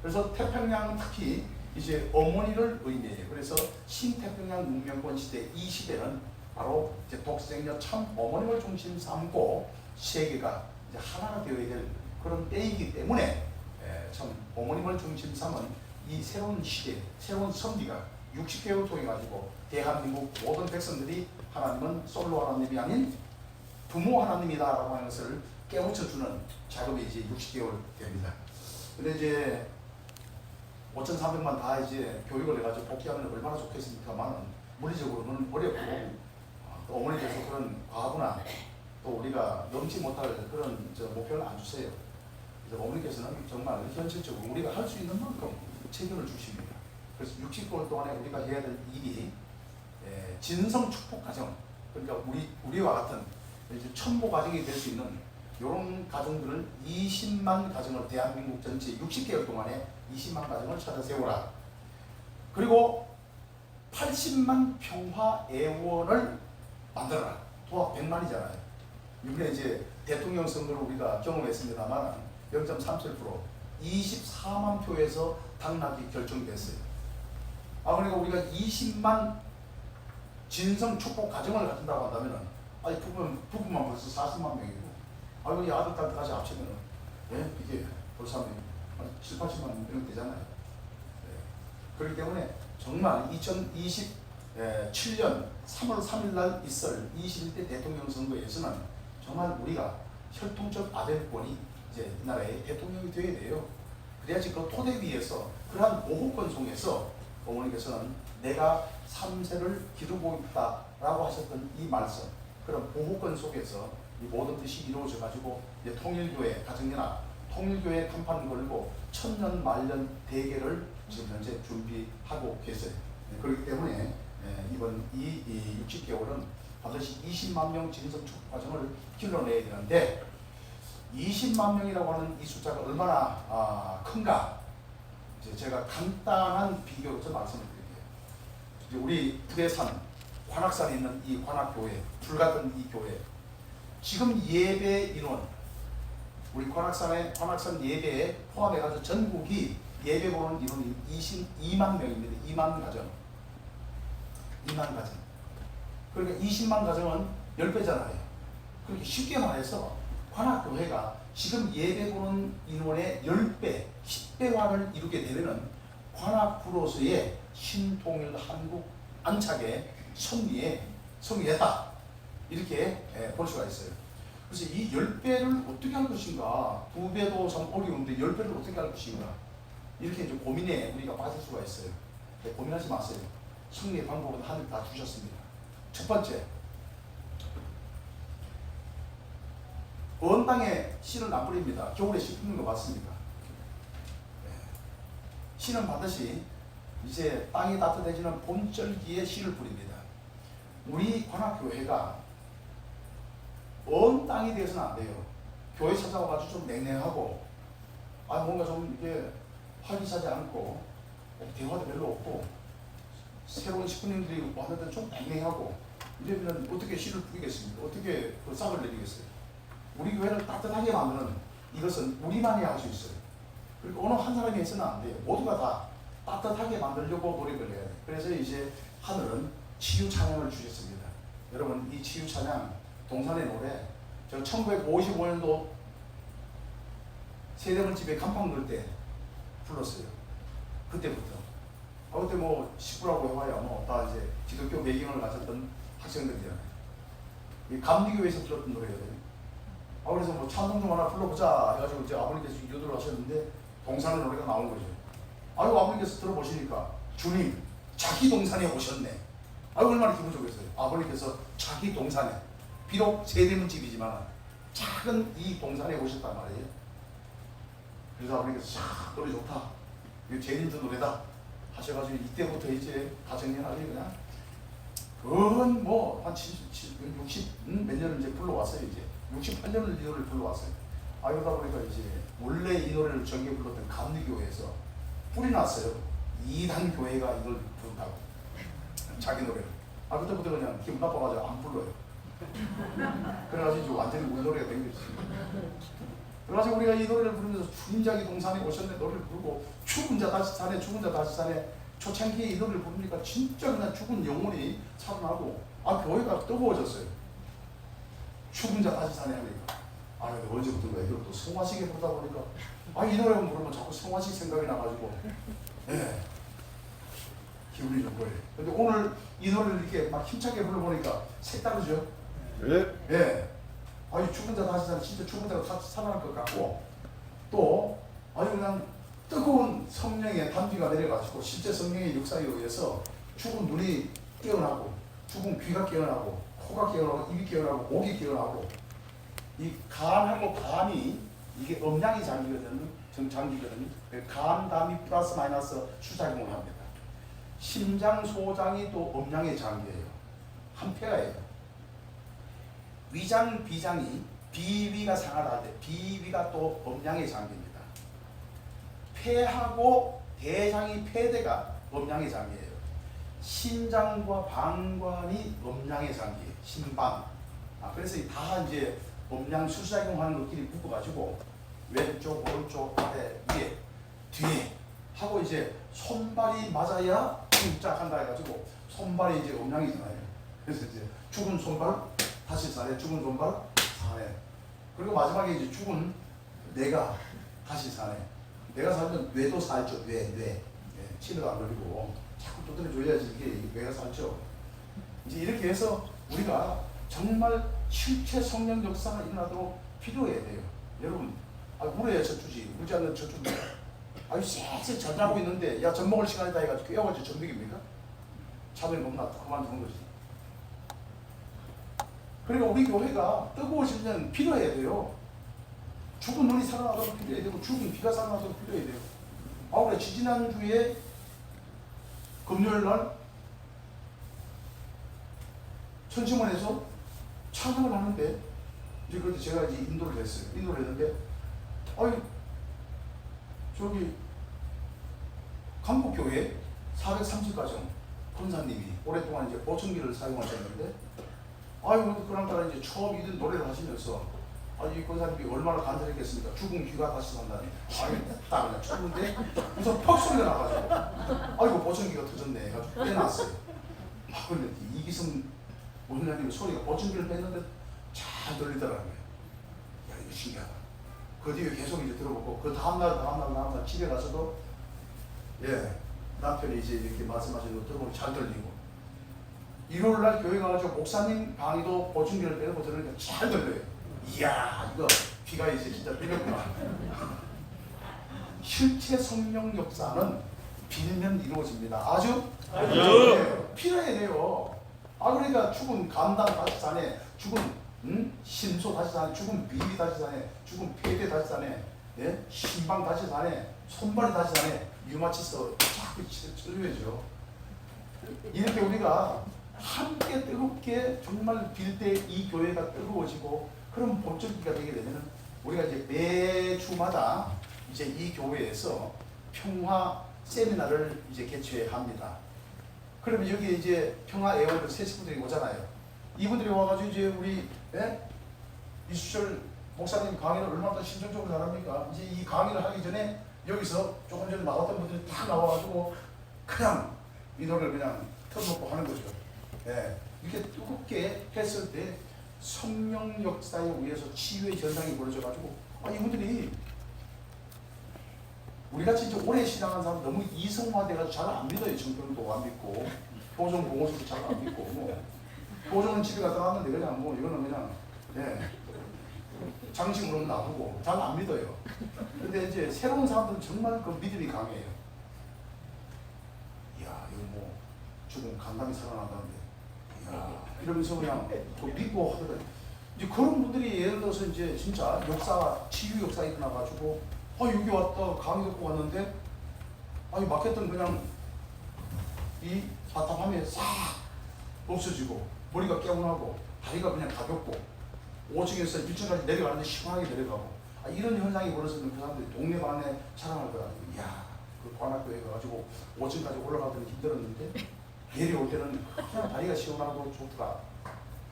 그래서 태평양 특히 이제 어머니를 의미해요. 그래서 신태평양 문명권 시대, 이 시대는 바로 이제 독생녀 참 어머님을 중심 삼고 세계가 이제 하나가 되어야 될 그런 때이기 때문에 참 어머님을 중심 삼은 이 새로운 시대, 새로운 선비가 60개월 통해 가지고 대한민국 모든 백성들이 하나님은 솔로 하나님이 아닌 부모 하나님이다라고 하는 것을 깨우쳐주는 작업이 이제 60개월 됩니다. 근데 이제 5,400만 다 이제 교육을 해가지고 복귀하면 얼마나 좋겠습니까만은 물리적으로는 어렵고 또 어머니께서 그런 과거나 또 우리가 넘지 못할 그런 목표를 안 주세요. 그래서 어머니께서는 정말 현실적으로 우리가 할 수 있는 만큼 책임을 주십니다. 그래서 60개월 동안에 우리가 해야 될 일이 진성 축복 가정, 그러니까 우리와 같은 이제 천모 가정이 될 수 있는 이런 가정들을 20만 가정을 대한민국 전체 60개월 동안에 20만 가정을 찾아 세우라. 그리고 80만 평화 애원을 만들어라. 도합 100만이잖아요. 이번에 이제 대통령 선거를 우리가 경험했습니다만 0.37% 24만 표에서 당락이 결정됐어요. 그러니까 우리가 20만 진성 축복 가정을 갖춘다고 한다면은 부부만 벌써 40만 명이고, 우리 아들, 딸까지 합치면은 이게 벌써 7, 80만 명 되잖아요. 그렇기 때문에 정말 2027년 3월 3일 날 있을 21대 대통령 선거에서는 정말 우리가 혈통적 아벨권이 이제 이 나라의 대통령이 되어야 돼요. 그래야지 그 토대 위에서 그러한 보호권 속에서 어머니께서는 내가 3세를 기르고 있다라고 하셨던 이 말씀, 그런 보호권 속에서 이 모든 뜻이 이루어져 가지고 이제 통일교회 가정연합, 통일교회 간판 걸고 천년 말년 대계를 지금 현재 준비하고 계세요. 그렇기 때문에 이번 이 60개월은 반드시 20만 명 진성 축복 과정을 길러내야 되는데, 20만 명이라고 하는 이 숫자가 얼마나 큰가, 이제 제가 간단한 비교로 좀 말씀을 드릴게요. 이제 우리 부대산 관악산에 있는 이 관악교회, 불같은 이 교회, 지금 예배 인원, 우리 관악산 예배에 포함해가지고 전국이 예배 보는 인원이 22만 명입니다. 2만 가정. 2만 가정. 그러니까 20만 가정은 10배잖아요. 그렇게 쉽게 말해서 관악교회가 지금 예배 보는 인원의 10배, 10배화를 이루게 되면은 관악구로서의 신통일 한국 안착의 성리했다. 이렇게 볼 수가 있어요. 그래서 이 10배를 어떻게 할 것인가, 2배도 참 어려운데 10배를 어떻게 할 것인가, 이렇게 이제 고민에 우리가 빠질 수가 있어요. 고민하지 마세요. 승리의 방법은 하늘 다 주셨습니다. 첫 번째, 언 땅에 씨를 안 뿌립니다. 겨울에 씨 뿌리는 거 맞습니까? 씨는 반드시 이제 땅이 따뜻해지는 봄절기에 씨를 뿌립니다. 우리 관악교회가 언 땅이 되어서는 안 돼요. 교회 찾아와가지고 좀 냉랭하고 뭔가 좀 이게 활기차지 않고 대화도 별로 없고 새로운 식구님들이 왔는데 좀 냉랭하고 이러면 어떻게 씨를 뿌리겠습니까? 어떻게 그 싹을 내리겠어요? 우리 교회를 따뜻하게 만드는 이것은 우리만이 할 수 있어요. 그리고 어느 한 사람이 해서는 안 돼요. 모두가 다 따뜻하게 만들려고 노력을 해야 돼요. 그래서 이제 하늘은 치유 찬양을 주셨습니다. 여러분 이 치유 찬양 동산의 노래 저 1955년도 세대문집에 간판 넣을 때 불렀어요. 그때부터. 그때 뭐 식구라고 해봐야 다 이제 기독교 배경을 가졌던 학생들이잖아요. 이 감리교회에서 불렀던 노래거든요. 그래서 뭐 찬송 좀 하나 불러보자 해가지고 이제 아버님께서 유도를 하셨는데 동산의 노래가 나온 거죠. 아버님께서 들어보시니까 주님 자기 동산에 오셨네. 얼마나 기분 좋겠어요. 아버님께서 자기 동산에 비록 세대문집이지만 작은 이 동산에 오셨단 말이에요. 그래서 아버님께서 노래 좋다. 이거 제인주 노래다 하셔가지고 이때부터 이제 가정연합이 그냥 그건 뭐 한 60 몇 년을 이제 불러왔어요. 이제 68년을 이 노래를 불러왔어요. 그러다 보니까 이제 원래 이 노래를 정규 불렀던 감리교회에서 뿌리 났어요. 2단 교회가 이걸 부른다고 자기 노래를. 그때부터 그냥 기분 나빠가지고 안 불러요. 그래가지고 이제 완전히 우리 노래가 된 거지. 그래가지고 우리가 이 노래를 부르면서 주님 자기 동산에 오셨네 노래를 부르고 죽은 자 다시 사네 죽은 자 다시 사네 초창기에 이 노래를 부르니까 진짜 그냥 죽은 영혼이 살아나고 교회가 뜨거워졌어요. 죽은 자 다시 사네 하니까 근데 언제부턴가 이걸 또 성화식에 부르다 보니까 이 노래만 부르면 자꾸 성화식 생각이 나가지고 기분이 좋은 거예요. 근데 오늘 이 노래를 이렇게 막 힘차게 불러보니까 색다르죠? 예. 죽은 자 다시 사네 진짜 죽은 자가 다시 살아날 것 같고 또 그냥 뜨거운 성령의 단비가 내려가지고 실제 성령의 역사에 의해서 죽은 눈이 깨어나고 죽은 귀가 깨어나고 코가 깨어나고 입이 깨어나고 목이 깨어나고 이 간하고 담이 이게 음양의 장기거든요. 장기거든요. 간, 담이 플러스 마이너스 수작용을 합니다. 심장, 소장이 또 음양의 장기예요. 한 폐가예요. 위장, 비장이 비위가 상하다 때 비위가 또 음양의 장기입니다. 폐하고 대장이 폐대가 음양의 장기예요. 심장과 방관이 음양의 장기예요. 심방. 그래서 다 이제 음양 수작용하는 것끼리 묶어가지고 왼쪽, 오른쪽, 아래, 위에, 뒤에 하고 이제 손발이 맞아야 쿵짝한다 해가지고 손발이 이제 음양이잖아요. 그래서 이제 죽은 손발 다시 사네, 죽은 손발 사네. 그리고 마지막에 이제 죽은 뇌가 다시 사네. 뇌가 살면 뇌도 살죠. 뇌. 치료도 안 걸리고 자꾸 두드려줘야지 이게 뇌가 살죠. 이제 이렇게 해서 우리가 정말 실체 성령 역사가 일어나도록 필요해야 돼요. 여러분, 울어야 젖주지. 울지 않는 젖줍니다. 쎄쎄 전하고 있는데 야 젖 먹을 시간이다 해가지고 깨워가지고 젖 먹입니까? 자동이 못 나왔다. 그만두는 거지. 그러니까 우리 교회가 뜨거워지면 필요해야 돼요. 죽은 눈이 살아나도록 필요해야 되고 죽은 귀가 살아나도록 필요해야 돼요. 그래 지지난주에 금요일날 천심원에서 찬양을 하는데 이제 그때 제가 이제 인도를 했어요. 인도를 했는데 저기 강북교회 430가정 권사님이 오랫동안 이제 보청기를 사용하셨는데 그런따라 이제 처음 이런 노래를 하시면서 이 권사님이 얼마나 간절했겠습니까? 죽은 귀가 다시 산다니. 딱 그냥 쳤는데 우선 퍽 소리가 나가지고 보청기가 터졌네 해가지고 빼놨어요. 근데 이기성 원장님 소리가 보청기를 뺐는데 잘 들리더라고요. 이거 신기하다. 그 뒤에 계속 이제 들어보고 그 다음날 집에 가서도 남편이 이제 이렇게 말씀하시는 거 들어보면 잘 들리고 일요일날 교회 가가지고 목사님 강의도 보충기를 빼고 들으니까 잘 들려요. 이야 이거 귀가 이제 진짜 들렸구나. 실체 성령 역사는 빌면 이루어집니다. 아주 필요해야 돼요. 그러니까 죽은 감당 다시 사네, 죽은 심소 다시 사네, 죽은 비위 다시 사네, 죽은 폐대 다시 사네, 심방 다시 사네, 손발이 다시 사네. 유마치서 자꾸 쳐줘야죠. 이렇게 우리가 함께 뜨겁게 정말 빌 때 이 교회가 뜨거워지고 그런 본적기가 되게 되면은 우리가 이제 매주마다 이제 이 교회에서 평화 세미나를 이제 개최합니다. 그러면 여기 이제 평화 애원들 새 식구들이 오잖아요. 이분들이 와가지고 이제 우리 이수철 목사님 강의를 얼마나 신중적으로 잘합니까? 이제 이 강의를 하기 전에 여기서 조금 전에 나왔던 분들이 다 나와가지고 그냥 이 노래를 그냥 틀어놓고 하는 거죠. 예, 이렇게 뜨겁게 했을 때 성령 역사에 의해서 치유의 현상이 벌어져가지고 이분들이 우리같이 이제 오래 신앙한 사람 너무 이성화돼가지고 잘 안 믿어요. 정평도 안 믿고 교정 공호수도 잘 안 믿고 교정은 집에 갔다 왔는데 그냥 이거는 그냥 장식으로는 놔두고 잘 안 믿어요. 근데 이제 새로운 사람들은 정말 그 믿음이 강해요. 이야 이거 죽음 간담이 살아난다는데 이야 이러면서 그냥 믿고 하거든. 이제 그런 분들이 예를 들어서 이제 진짜 역사 치유 역사 일어나가지고 여기 왔다 강의 듣고 왔는데 막혔던 그냥 이 답답함이 싹 없어지고 머리가 개운하고 다리가 그냥 가볍고 5층에서 1층까지 내려가는데 시원하게 내려가고 이런 현상이 벌어지면 그 사람들이 동네방네 자랑할 거야. 이야 그 관악교회 가가지고 5층까지 올라가더니 힘들었는데 내려올 때는 그냥 다리가 시원하고 좋더라.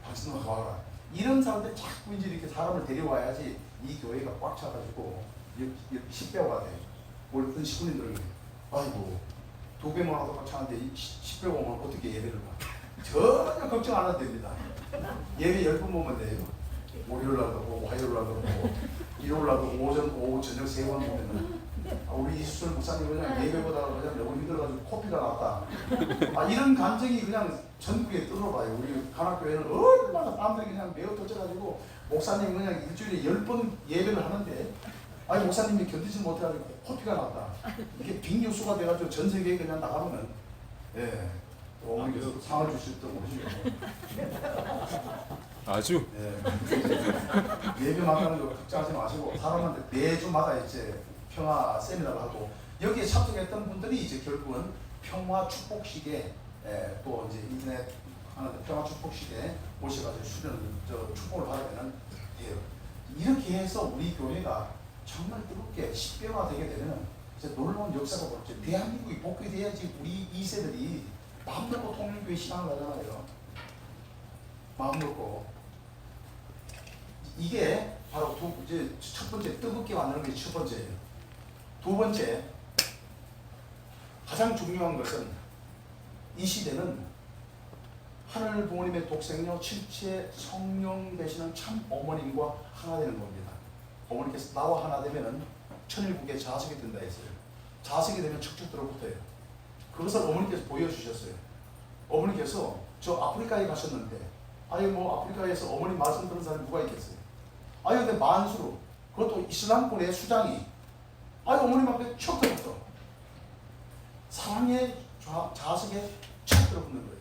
박수는 와라. 이런 사람들 자꾸 이제 이렇게 사람을 데려와야지 이 교회가 꽉 차가지고 10배가 돼. 우리 어떤 식구님들은 아이고 2배만 하다가 차는데 10배 오면 어떻게 예배를 봐. 전혀 걱정 안 해도 됩니다. 예배 10번 보면 돼요. 월요일 날도 보고 화요일 날도 보고 일요일 날도 오전 오후 저녁 3번 보면은 우리 이수철 목사님 그냥 예배보다 그냥 너무 힘들어가지고 코피가 났다. 이런 감정이 그냥 전국에 떠들어봐요. 우리 간악교회는 얼마나 땀들이 그냥 매우 터져가지고 목사님 그냥 일주일에 10번 예배를 하는데 목사님이 견디지 못해가지고 코피가 났다. 이게 빅뉴스가 돼가지고 전 세계에 그냥 나가면은 어머니께서 상을 주실 때 모르시고 아주 예배 만나는 거 걱정하지 마시고 사람한테 매주마다 이제 평화 세미나를 하고 여기에 참석했던 분들이 이제 결국은 평화 축복식에 또 이제 인터넷 하는 평화 축복식에 오셔가지고 축복을 받으면은 돼요. 이렇게 해서 우리 교회가 정말 뜨겁게 10배가 되게 되면 이제 놀라운 역사가 벌어져. 대한민국이 복귀돼야지 우리 2세들이 마음 놓고 통일교회 신앙을 하잖아요. 마음 놓고. 이게 바로 이제 첫 번째 뜨겁게 만드는 게 첫 번째예요. 두 번째 가장 중요한 것은 이 시대는 하늘 부모님의 독생녀 칠체 성령 되시는 참 어머님과 하나 되는 겁니다. 어머니께서 나와 하나 되면은 천일국에 자석이 된다 했어요. 자석이 되면 척척 들어붙어요. 그것을 어머니께서 보여주셨어요. 어머니께서 저 아프리카에 가셨는데 아프리카에서 어머니 말씀 들은 사람이 누가 있겠어요? 근데 만수르 그것도 이슬람권의 수장이 어머님 앞에 척 들어붙어. 사랑의 자석에 척 들어붙는 거예요.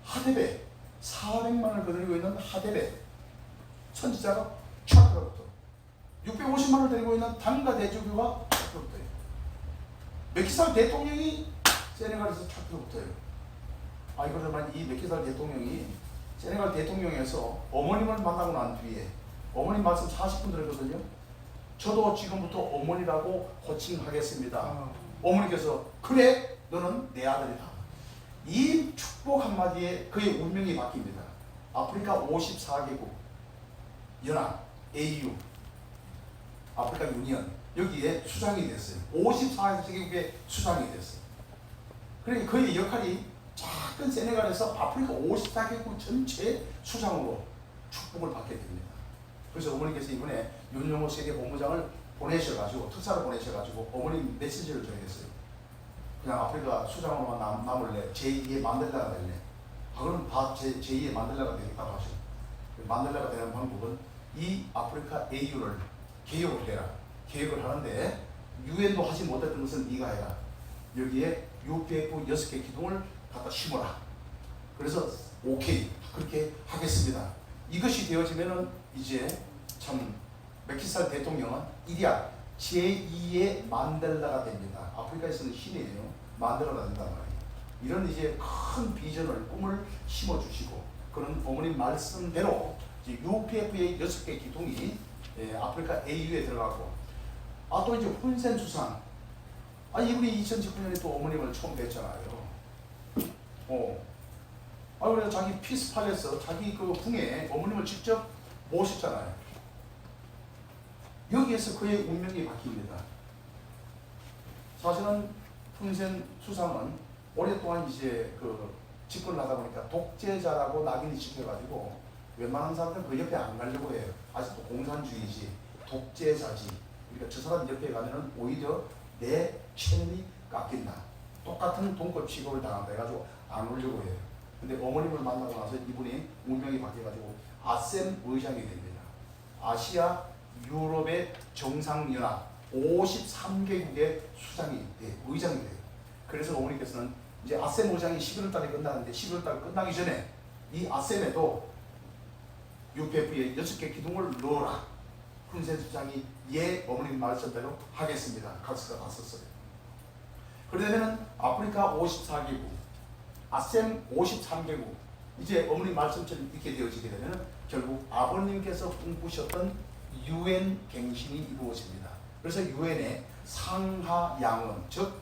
하데베 400만을 거느리고 있는 하데베 선지자가 척 들어붙어. 650만을 데리고 있는 당가 대주교가 척 들어붙어요. 메키살 대통령이 세네갈에서 척 들어붙어요. 그러면 이 메키살 대통령이 세네갈 대통령에서 어머님을 만나고 난 뒤에 어머님 말씀 40분 들었거든요. 저도 지금부터 어머니라고 호칭하겠습니다. 어머니께서 그래 너는 내 아들이다. 이 축복 한마디에 그의 운명이 바뀝니다. 아프리카 54개국 연합 AU 아프리카 유니언 여기에 수장이 됐어요. 54개국의 수장이 됐어요. 그러니까 그의 역할이 작은 세네갈에서 아프리카 54개국 전체 수장으로 축복을 받게 됩니다. 그래서 어머니께서 이번에 윤영호 세계 본부장을 보내셔가지고 특사를 보내셔가지고 어머님 메시지를 전했어요. 그냥 아프리카 수장으로만 남을래? 제2의 만델라가 될래? 그럼 다 제2의 만델라가 되겠다고 하시고 만델라가 되는 방법은 이 아프리카 AU를 개혁을 해라. 개혁을 하는데 유엔도 하지 못했던 것은 네가 해라. 여기에 UPF 6개 기둥을 갖다 심어라. 그래서 오케이 그렇게 하겠습니다. 이것이 되어지면은 이제 참 메키살 대통령은 일이야 제2의 만델라가 됩니다. 아프리카에서는 신이에요. 만델라가 된단 말이에요. 이런 이제 큰 비전을 꿈을 심어주시고 그런 어머님 말씀대로 이제 UPF의 6개 기둥이 아프리카 AU에 들어가고 또 이제 훈센 수상 이분이 2019년에 또 어머님을 처음 뵀잖아요. 그래서 자기 피스 팔레스 자기 그 궁에 어머님을 직접 모셨잖아요. 여기에서 그의 운명이 바뀝니다. 사실은 훈센 수상은 오랫동안 이제 그 집권을 하다 보니까 독재자라고 낙인이 찍혀가지고 웬만한 사람들은 그 옆에 안 가려고 해요. 아직도 공산주의지, 독재자지. 그러니까 저 사람 옆에 가면은 오히려 내 체면이 깎인다. 똑같은 동급 취급을 당한다 해가지고 안 오려고 해요. 근데 어머님을 만나고 나서 이분이 운명이 바뀌어가지고 아셈 의장이 됩니다. 아시아 유럽의 정상연합 53개국의 수장이 돼, 의장이 돼요. 그래서 어머니께서는 이제 아셈 의장이 11월 달에 끝나는데 11월 달 끝나기 전에 이 아셈에도 UPF에 6개 기둥을 넣어라. 훈센 수장이 어머님 말씀대로 하겠습니다. 각서가 갔었어요. 그러려면 아프리카 54개국, 아셈 53개국, 이제 어머님 말씀처럼 있게 되어지게 되면 결국 아버님께서 꿈꾸셨던 UN 갱신이 이루어집니다. 그래서 UN에 상하양원, 즉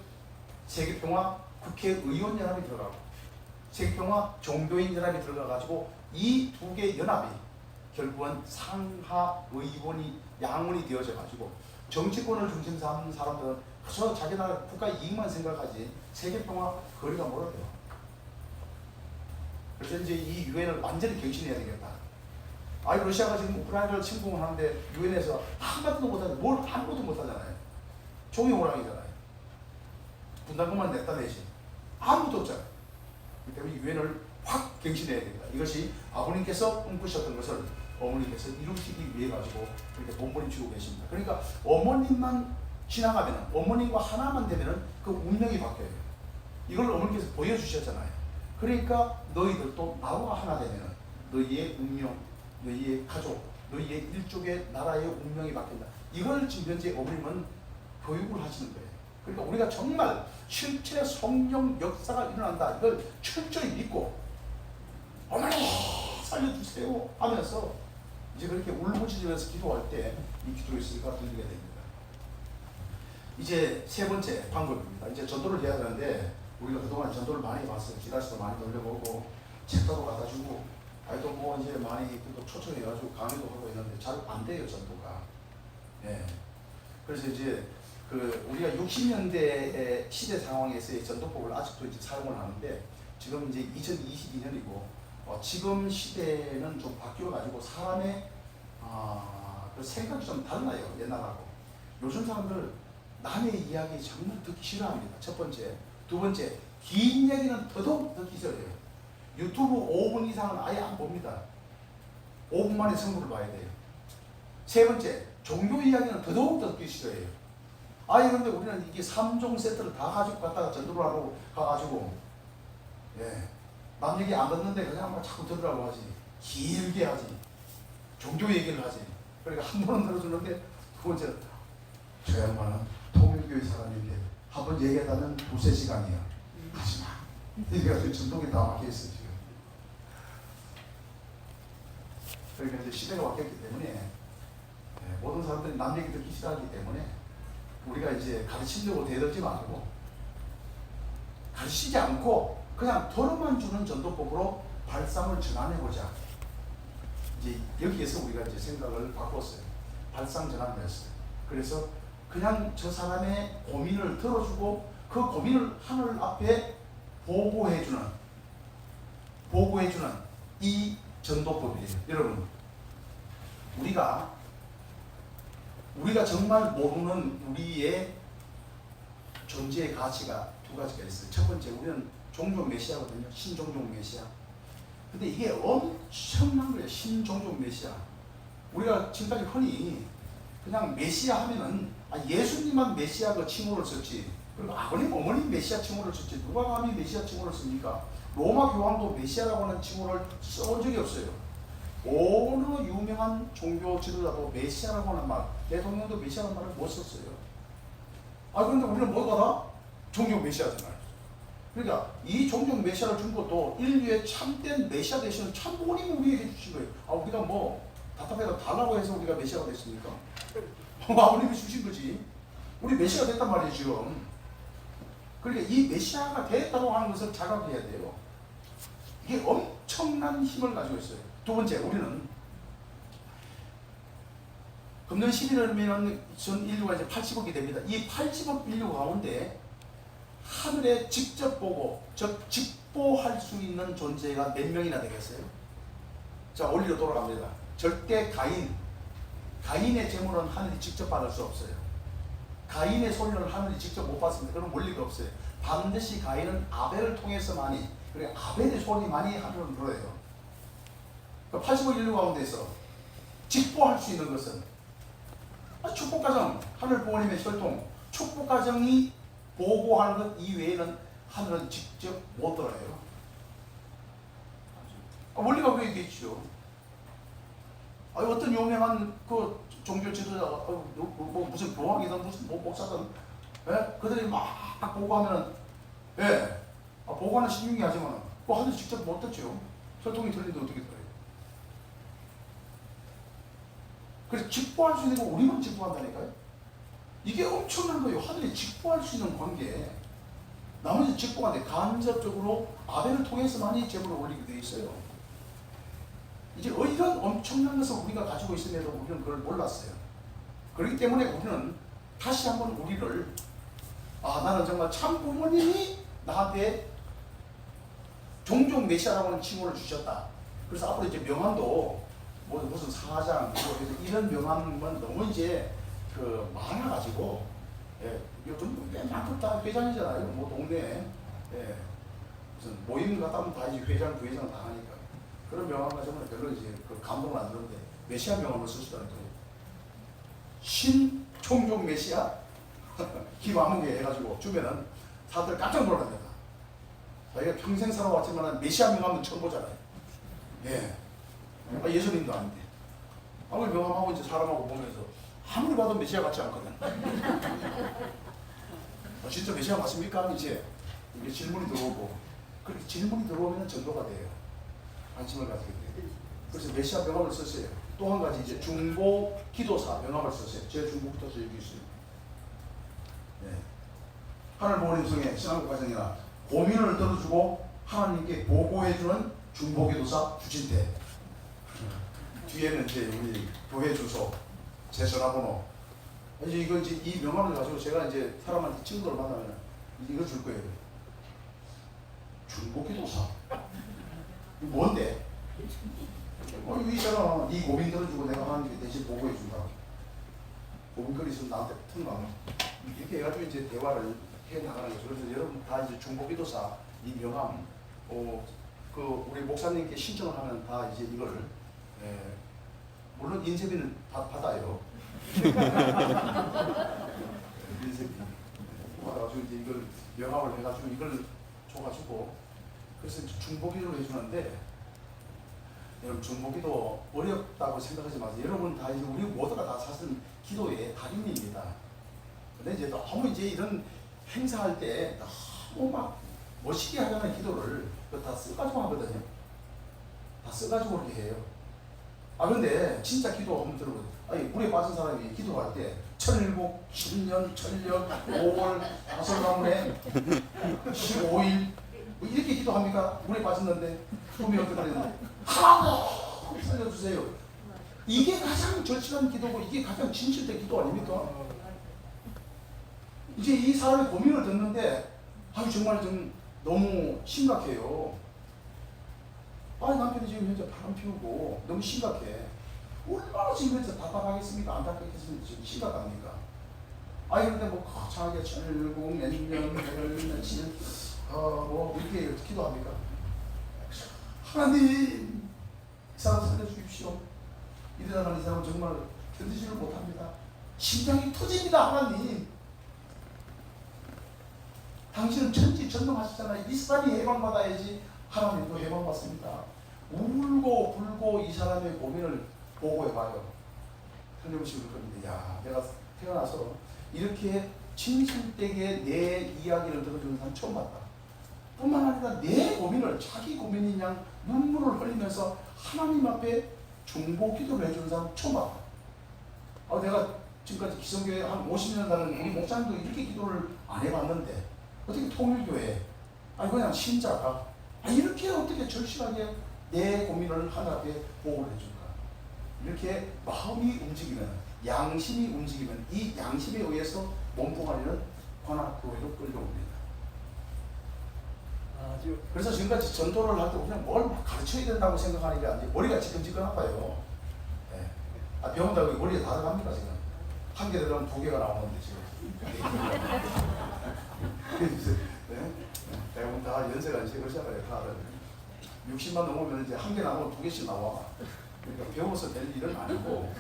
세계평화 국회의원연합이 들어가고 세계평화 종교인연합이 들어가가지고 이 두 개 연합이 결국은 상하의원이 양원이 되어져가지고 정치권을 중심 삼는 사람들은 그저 자기 나라 국가 이익만 생각하지 세계평화 거리가 멀어요. 그래서 이제 이 유엔을 완전히 갱신해야 되겠다. 러시아가 지금 우크라이나를 침공을 하는데 유엔에서 한마디도 못하잖아요. 뭘 아무것도 못하잖아요. 종이 호랑이잖아요. 분담금만 냈다 내지 아무것도 없잖아요. 그렇기 때문에 유엔을 확 갱신해야 됩니다. 이것이 아버님께서 꿈꾸셨던 것을 어머님께서 이루시기 위해 가지고 그렇게 몸부림치고 계십니다. 그러니까 어머님만 지나가면 어머님과 하나만 되면은 그 운명이 바뀌어요. 이걸 어머님께서 보여주셨잖아요. 그러니까 너희들도 나와 하나 되면은 너희의 운명, 너희의 가족, 너희의 일족의 나라의 운명이 바뀐다. 이걸 지금 현재 어머님은 교육을 하시는 거예요. 그러니까 우리가 정말 실체 성령 역사가 일어난다. 이걸 철저히 믿고 어머니 살려주세요 하면서 이제 그렇게 울부짖으면서 기도할 때 이 기도의 소리가 들리게 됩니다. 이제 세 번째 방법입니다. 이제 전도를 해야 되는데 우리가 그동안 전도를 많이 봤어요. 지라시도 많이 돌려보고 책도 갖다 주고 또 뭐 이제 많이 또 초청해가지고 강의도 하고 있는데 잘 안 돼요 전도가. 그래서 이제 그 우리가 60년대 시대 상황에서의 전도법을 아직도 이제 사용을 하는데 지금 이제 2022년이고 지금 시대는 좀 바뀌어가지고 사람의 그 생각이 좀 달라요. 옛날하고. 요즘 사람들 남의 이야기 정말 듣기 싫어합니다. 첫 번째. 두 번째, 긴 얘기는 더더욱 듣기 싫어요. 유튜브 5분 이상은 아예 안 봅니다. 5분 만에 성부를 봐야 돼요. 세 번째, 종교 이야기는 더더욱 듣기 싫어해요. 그런데 우리는 이게 3종 세트를 다 가지고 갔다가 전도를 하러 가가지고 남 얘기 안 듣는데 그냥 막 자꾸 들으라고 하지. 길게 하지. 종교 얘기를 하지. 그러니까 한 번은 들어주는데 두 번째, 저 양반은 통일교회 사람인데 한 번 얘기하다면 2-3시간이야. 하지마. 이래가지고 전동이 다 막혀있어요 지금. 그러니까 이제 시대가 바뀌었기 때문에 모든 사람들이 남 얘기 듣기 싫어하기 때문에 우리가 이제 가르치려고 대들지 말고 가르치지 않고 그냥 덜어만 주는 전도법으로 발상을 전환해보자. 이제 여기에서 우리가 이제 생각을 바꿨어요. 발상 전환을 했어요. 그래서 그냥 저 사람의 고민을 들어주고 그 고민을 하늘 앞에 보고해주는 이 전도법이에요. 여러분, 우리가 정말 모르는 우리의 존재의 가치가 두 가지가 있어요. 첫 번째, 우리는 종종 메시아거든요. 신종종 메시아. 근데 이게 엄청난 거예요. 신종종 메시아. 우리가 지금까지 흔히 그냥 메시아 하면은 예수님만 메시아 그 칭호를 썼지. 그리고 아버님, 어머님 메시아 칭호를 썼지. 누가 감히 메시아 칭호를 씁니까? 로마 교황도 메시아라고 하는 칭호를 써본 적이 없어요. 어느 유명한 종교 지도자도 메시아라고 하는 말, 대통령도 메시아라는 말을 못 썼어요. 아 그런데 우리는 뭐가 다 종교 메시아잖아요. 그러니까 이 종교 메시아를 준 것도 인류의 참된 메시아 되시는 참부모님이 우리에게 주신 거예요. 아 우리가 뭐 답답해서 달라고 해서 우리가 메시아가 됐습니까? 아버님이 주신 거지. 우리 메시아가 됐단 말이에요 지금. 그러니까 이 메시아가 됐다고 하는 것을 자각해야 돼요. 이게 엄청난 힘을 가지고 있어요. 두 번째, 우리는 금년 11월이면 전 인류가 이제 80억이 됩니다. 이 80억 인류 가운데 하늘에 직접 보고, 즉 직보할 수 있는 존재가 몇 명이나 되겠어요? 자, 원리로 돌아갑니다. 절대 가인의 재물은 하늘이 직접 받을 수 없어요. 가인의 소리는 하늘이 직접 못 받습니다. 그런 원리가 없어요. 반드시 가인은 아벨을 통해서만이, 그래 아벨의 소리만이 하늘을 들어요. 그러니까 80억 인류 가운데서 직보할 수 있는 것은 축복가정, 하늘 부모님의 혈통, 축복가정이 보고하는 것 이외에는 하늘은 직접 못 들어요. 원리가 왜 있겠죠? 어떤 유명한 그 종교 지도자가 뭐 무슨 교황이든 무슨 뭐 목사든 그들이 막 보고하면은 보고하는 신중히 하지만 그 하늘 직접 못 듣죠. 혈통이 틀린데 어떻게 들어요? 그래서 직보할 수 있는 거 우리만 직보한다니까요. 이게 엄청난 거예요. 하늘이 직보할 수 있는 관계. 나머지 직보가 간접적으로 아벨을 통해서만이 제물을 올리게 돼 있어요. 이제 이런 엄청난 것을 우리가 가지고 있음에도 우리는 그걸 몰랐어요. 그렇기 때문에 우리는 다시 한번 우리를 나는 정말 참 부모님이 나한테 종종 메시아라고 하는 칭호를 주셨다. 그래서 앞으로 이제 명함도 뭐 무슨 사장 이런 명함은 너무 이제 그 많아가지고 요즘 맨날 다 회장이잖아요. 뭐 동네에 무슨 모임 갔다 하면 다 이제 회장 부회장 다 하니까 그런 명함 가지고는 별로 이제 그 감동을 안 드는데 메시아 명함을 쓰시다는 거예요. 신종종 메시아 기왕후에 해가지고 주면은 다들 깜짝 놀랍니다. 자기가 평생 살아왔지만 메시아 명함은 처음 보잖아요. 예수님도 아닌데. 아무리 명함하고 이제 사람하고 보면서 아무리 봐도 메시아 같지 않거든. 진짜 메시아 맞습니까? 이제 이게 질문이 들어오고 그렇게 질문이 들어오면 전도가 돼요. 관심을 가지게 돼요. 그래서 메시아 명함을 썼어요. 또 한 가지 이제 중보 기도사 명함을 썼어요. 제 중보 기도사 여기 있어요. 하늘 부모님 성의 신앙국 과정이나 고민을 들어주고 하나님께 보고해주는 중보기도사 주진태. 뒤에는 이제 우리 교회 주소, 제 전화번호. 이제 이 명함을 가지고 제가 이제 사람한테 친구를 만나면 이거 줄 거예요. 중보기도사. 이거 뭔데? 이 사람 네 고민 들어주고 내가 하나님께 대신 보고해준다. 고민거리 있으면 나한테 통과. 이렇게 해가지고 이제 대화를 해 나가는 거죠. 그래서 여러분 다 이제 중보기도사 이 명함, 그 우리 목사님께 신청을 하면 다 이제 이걸 물론 인쇄비는 받아요. 인쇄비 받아가지고 이제 이걸 명함을 해가지고 이걸 줘가지고 그래서 이제 중보기도를 해주는데 여러분 중보기도 어렵다고 생각하지 마세요. 여러분 다 이제 우리 모두가 다 사실 기도의 달인입니다. 근데 이제 너무 이제 이런 행사할 때 너무 막 멋있게 하려는 기도를 다 써가지고 하거든요. 다 써가지고 그렇게 해요. 근데 진짜 기도 한번 들어보세요. 물에 빠진 사람이 기도할 때 천일국, 10년, 천년, 5월, 5가문에 15일 이렇게 기도합니까? 물에 빠졌는데 꿈이 어떻게 되는데 하나님 살려주세요. 이게 가장 절실한 기도고 이게 가장 진실된 기도 아닙니까? 이제 이 사람의 고민을 듣는데 정말 좀 너무 심각해요. 남편이 지금 현재 바람 피우고 너무 심각해. 얼마나 지금 현재 답답하겠습니까? 안타깝겠습니까? 지금 심각합니까? 그런데 뭐 거창하게 천일국 몇년 몇년 뭐 이렇게 기도합니까? 하나님 이 사람 살려주십시오. 이러다가 이 사람은 정말 견디지를 못합니다. 심장이 터집니다. 하나님 당신은 천지전능하시잖아요. 이 사람이 해방받아야지 하나님도 해방받습니다. 울고 불고 이 사람의 고민을 보고해봐요. 틀림없이 울 겁니다. 야, 내가 태어나서 이렇게 진실되게 내 이야기를 들어주는 사람 처음 봤다. 뿐만 아니라 내 고민을 자기 고민인 양 눈물을 흘리면서 하나님 앞에 중보 기도를 해주는 사람 처음 봤다. 내가 지금까지 기성교회 한 50년 다는 우리 목사님도 이렇게 기도를 안 해봤는데 어떻게 통일교회 그냥 신자가 이렇게 어떻게 절실하게 내 고민을 하나님 앞에 보호를 해줄까. 이렇게 마음이 움직이면, 양심이 움직이면 이 양심에 의해서 몸뚱아리는 관악교회로 끌려옵니다. 그래서 지금까지 전도를 할 때 그냥 뭘 가르쳐야 된다고 생각하는 게 아니에요. 머리가 지끈지끈 아파요. 네. 배운다고 머리에 다 들어갑니까 지금? 한 개 들어가면 두 개가 나오는데 지금. 네? 대부분 다 연세가 이제 그러잖아요. 다들 60만 넘으면 이제 한 개 나오면 두 개씩 나와. 그러니까 배워서 될 일은 아니고,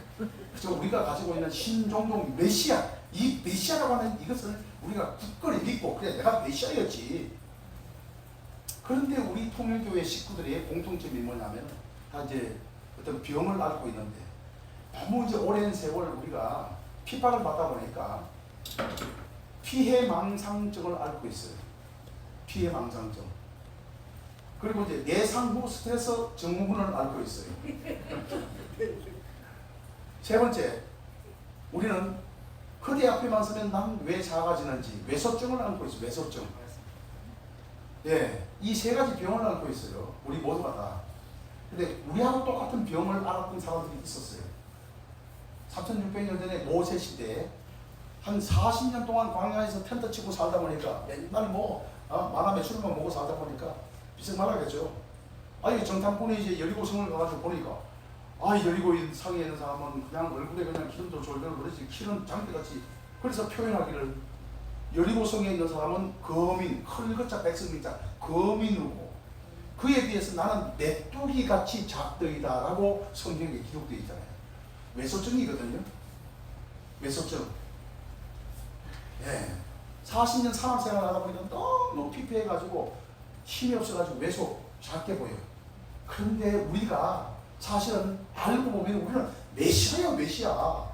그저 우리가 가지고 있는 신종종 메시아, 이 메시아라고 하는 이것을 우리가 굳건히 믿고 그래 내가 메시아였지. 그런데 우리 통일교회 식구들의 공통점이 뭐냐면 다 이제 어떤 병을 앓고 있는데 너무 이제 오랜 세월 우리가 핍박을 받다 보니까 피해망상증을 앓고 있어요. 피해망상증. 그리고 이제 예상 후 스트레스 증후군을 앓고 있어요. 세 번째, 우리는 허리 앞에만 서면 난 왜 작아지는지 외소증을 앓고 있어요. 외소증. 예, 이 세 가지 병을 앓고 있어요. 우리 모두가 다. 근데 우리하고 똑같은 병을 앓았던 사람들이 있었어요. 3600년 전에 모세 시대에 한 40년 동안 광야에서 텐트 치고 살다 보니까 맨날 만화 매출만 먹고 살다 보니까 비슷 말하겠죠. 정탐꾼이 이제 여리고성을 가가지고 보니까 여리고 상에 있는 사람은 그냥 얼굴에 그냥 기름도 졸졸 그러지 키는 장대같이. 그래서 표현하기를 여리고성에 있는 사람은 거민, 클거자 백성민자 거민이고 그에 비해서 나는 메뚜기같이 작더이다 라고 성경에 기록되어 있잖아요. 외소증이거든요. 외소증. 예. 40년 산업생활 하다 보니까 너무 피폐해가지고 힘이 없어가지고 외소 작게 보여요. 그런데 우리가 사실은 알고 보면 우리는 메시아예요. 메시아.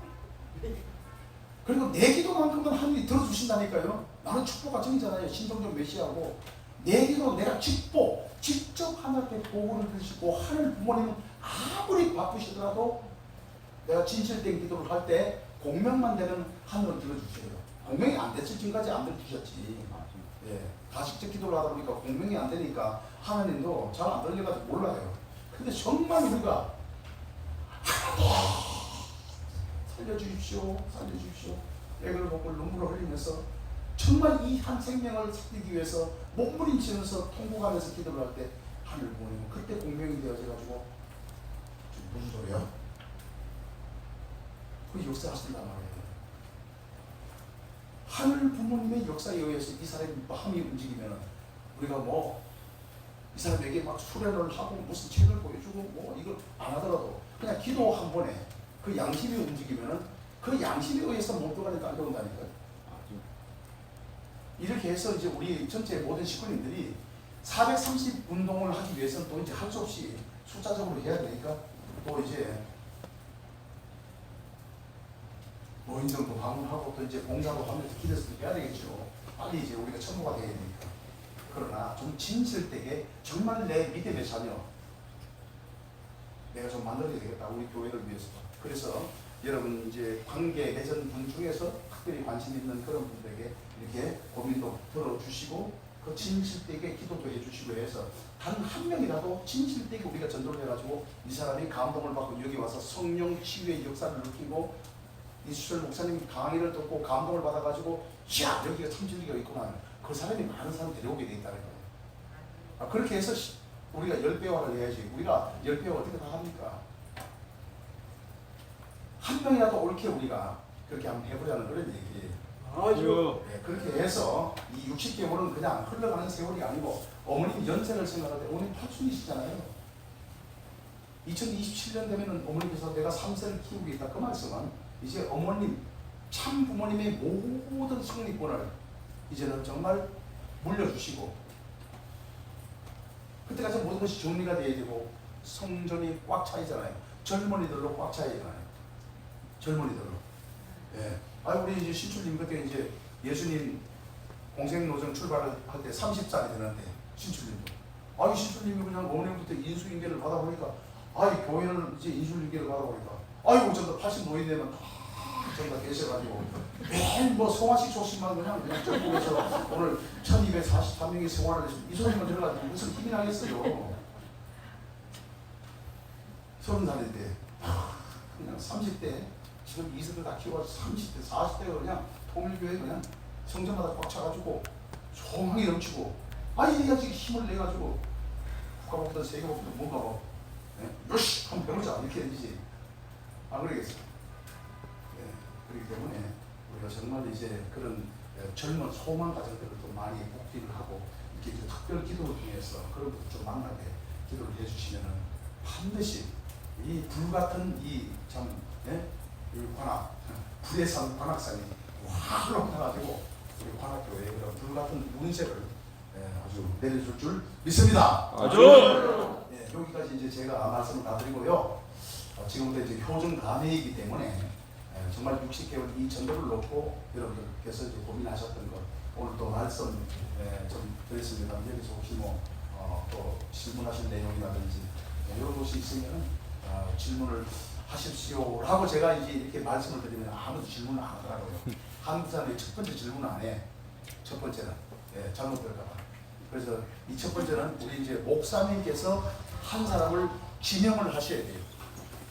그리고 내 기도만큼은 하나님이 들어주신다니까요. 나는 축복과 정이잖아요. 신종적 메시아고 내 기도 내가 직접 하나님께 보고를 드리시고 하늘 부모님은 아무리 바쁘시더라도 내가 진실된 기도를 할 때 공명만 되면 하늘은 들어주세요. 공명이 안 됐을 지금까지 안 들어주셨지. 예, 가식적 기도를 하다 보니까 공명이 안 되니까 하나님도 잘 안 들려가지고 몰라요. 근데 정말 우리가 살려주십시오. 애를 보고 눈물을 흘리면서 정말 이 한 생명을 살리기 위해서 몸부림치면서 통곡하면서 기도를 할 때 하늘 부모님은 그때 공명이 되어져가지고 무슨 소리야? 그 역사하신단 말이에요. 하늘 부모님의 역사에 의해서 이 사람의 마음이 움직이면 우리가 이 사람에게 막 수련을 하고 무슨 책을 보여주고 이걸 안 하더라도 그냥 기도 한 번에 그 양심이 움직이면은 그 양심에 의해서 몸뚱아리 깔려온다니까요. 이렇게 해서 이제 우리 전체 모든 식구님들이 430 운동을 하기 위해서는 또 이제 할 수 없이 숫자적으로 해야 되니까 또 이제 노인정도 방문하고 또 이제 봉사도 하면서 길에서 해야 되겠죠. 빨리 이제 우리가 천부가 되어야 되니까. 그러나 좀 진실되게 정말 내 믿음의 자녀 내가 좀 만들어야 되겠다. 우리 교회를 위해서. 그래서 여러분 이제 관계 맺은 분 중에서 특별히 관심 있는 그런 분들에게 이렇게 고민도 들어주시고 그 진실되게 기도도 해주시고 해서 단 한 명이라도 진실되게 우리가 전도를 해가지고 이 사람이 감동을 받고 여기 와서 성령 치유의 역사를 느끼고 이수철 목사님 강의를 듣고 감동을 받아가지고 야 여기가 참 진리가 있구나. 그 사람이 많은 사람 데려오게 돼 있다는 거예요. 그렇게 해서 우리가 10배화를 해야지. 우리가 10배화 어떻게 다 합니까? 한 명이라도 옳게 우리가 그렇게 한번 해보자는 그런 얘기예요. 네, 그렇게 해서 이 60개월은 그냥 흘러가는 세월이 아니고 어머님 연세를 생각할 때 어머님 8순이시잖아요. 2027년 되면은 어머님께서 내가 3세를 키우겠다 그 말씀은 이제 어머님 참 부모님의 모든 성리권을 이제는 정말 물려주시고 그때까지 모든 것이 정리가 되어야 되고 성전이 꽉 차 있잖아요. 젊은이들로 꽉 차 있잖아요. 젊은이들로. 예. 아 우리 이제 신출님 그때 이제 예수님 공생노정 출발할 때 30살이 되는데 신출님도. 아 이 신출님이 그냥 어머님부터 인수인계를 받아보니까 아이 교회는 이제 인수인계를 받아보니까 아이고 전부 80 노인 되면 다 저기다 계셔가지고 매일 뭐 성화식 소식만 그냥 전국에서 오늘 1243명이 성화를 했습니다. 이 소리만 들어가지고 무슨 힘이 나겠어요. 30살인데 그냥 30대 지금 이세들 다 키워가지고 30대 40대가 그냥 통일교회 그냥 성전마다 꽉 차가지고 소망이 넘치고 아이 아직 힘을 내가지고 국가복든 세계복든 뭔가 뭐 요시 한번 배우자 이렇게 되지 안 그러겠어요. 그렇기 때문에 우리가 정말 이제 그런 젊은 소망 가정들을 또 많이 복귀를 하고 이렇게 이제 특별 기도를 통해서 그런 것들 좀 만나게 기도를 해주시면은 반드시 이 불같은 이참 관악 불의 산 관악산이 확 올라타가지고 우리 관악교회에 그런 불같은 운세를 아주 내려줄 줄 믿습니다. 아주. 여기까지 이제 제가 말씀을 다 드리고요. 지금부터 이제 효정 감회이기 때문에 정말 60개월 이 전도를 놓고 여러분들께서 이제 고민하셨던 것 오늘 또 말씀 좀 드렸습니다. 여기서 혹시 또 질문하실 내용이라든지 이런 것이 있으면 질문을 하십시오라고 제가 이제 이렇게 말씀을 드리면 아무도 질문을 안 하더라고요. 한국 사람이 첫 번째 질문 안 해. 첫 번째는 잘못될까봐. 그래서 이 첫 번째는 우리 이제 목사님께서 한 사람을 지명을 하셔야 돼요.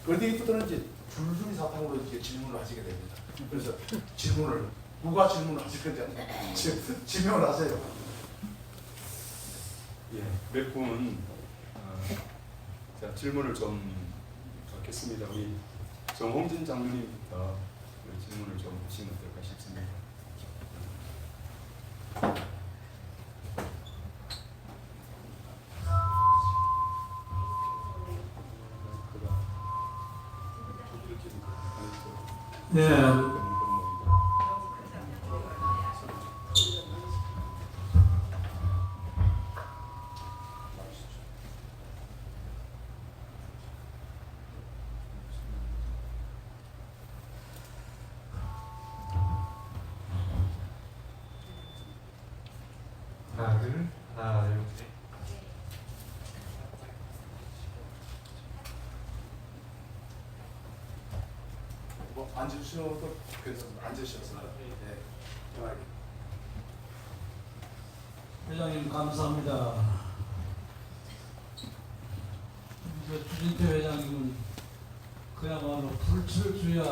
어디부터는 이제 줄줄이 사탕으로 이렇게 질문을 하시게 됩니다. 그래서 질문을 누가 질문을 하실 건지 지명을 하세요. 예, 몇 분 자, 질문을 좀 받겠습니다. 우리 정홍진 장로님부터 질문을 좀 하시면 어떨까 싶습니다. 네. 하나 둘 하나 둘 셋. 앉으시면 또 그래서 앉으셨어요. 네. 편하게. 회장님 감사합니다. 이제 주진태 회장님은 그야말로 불철주야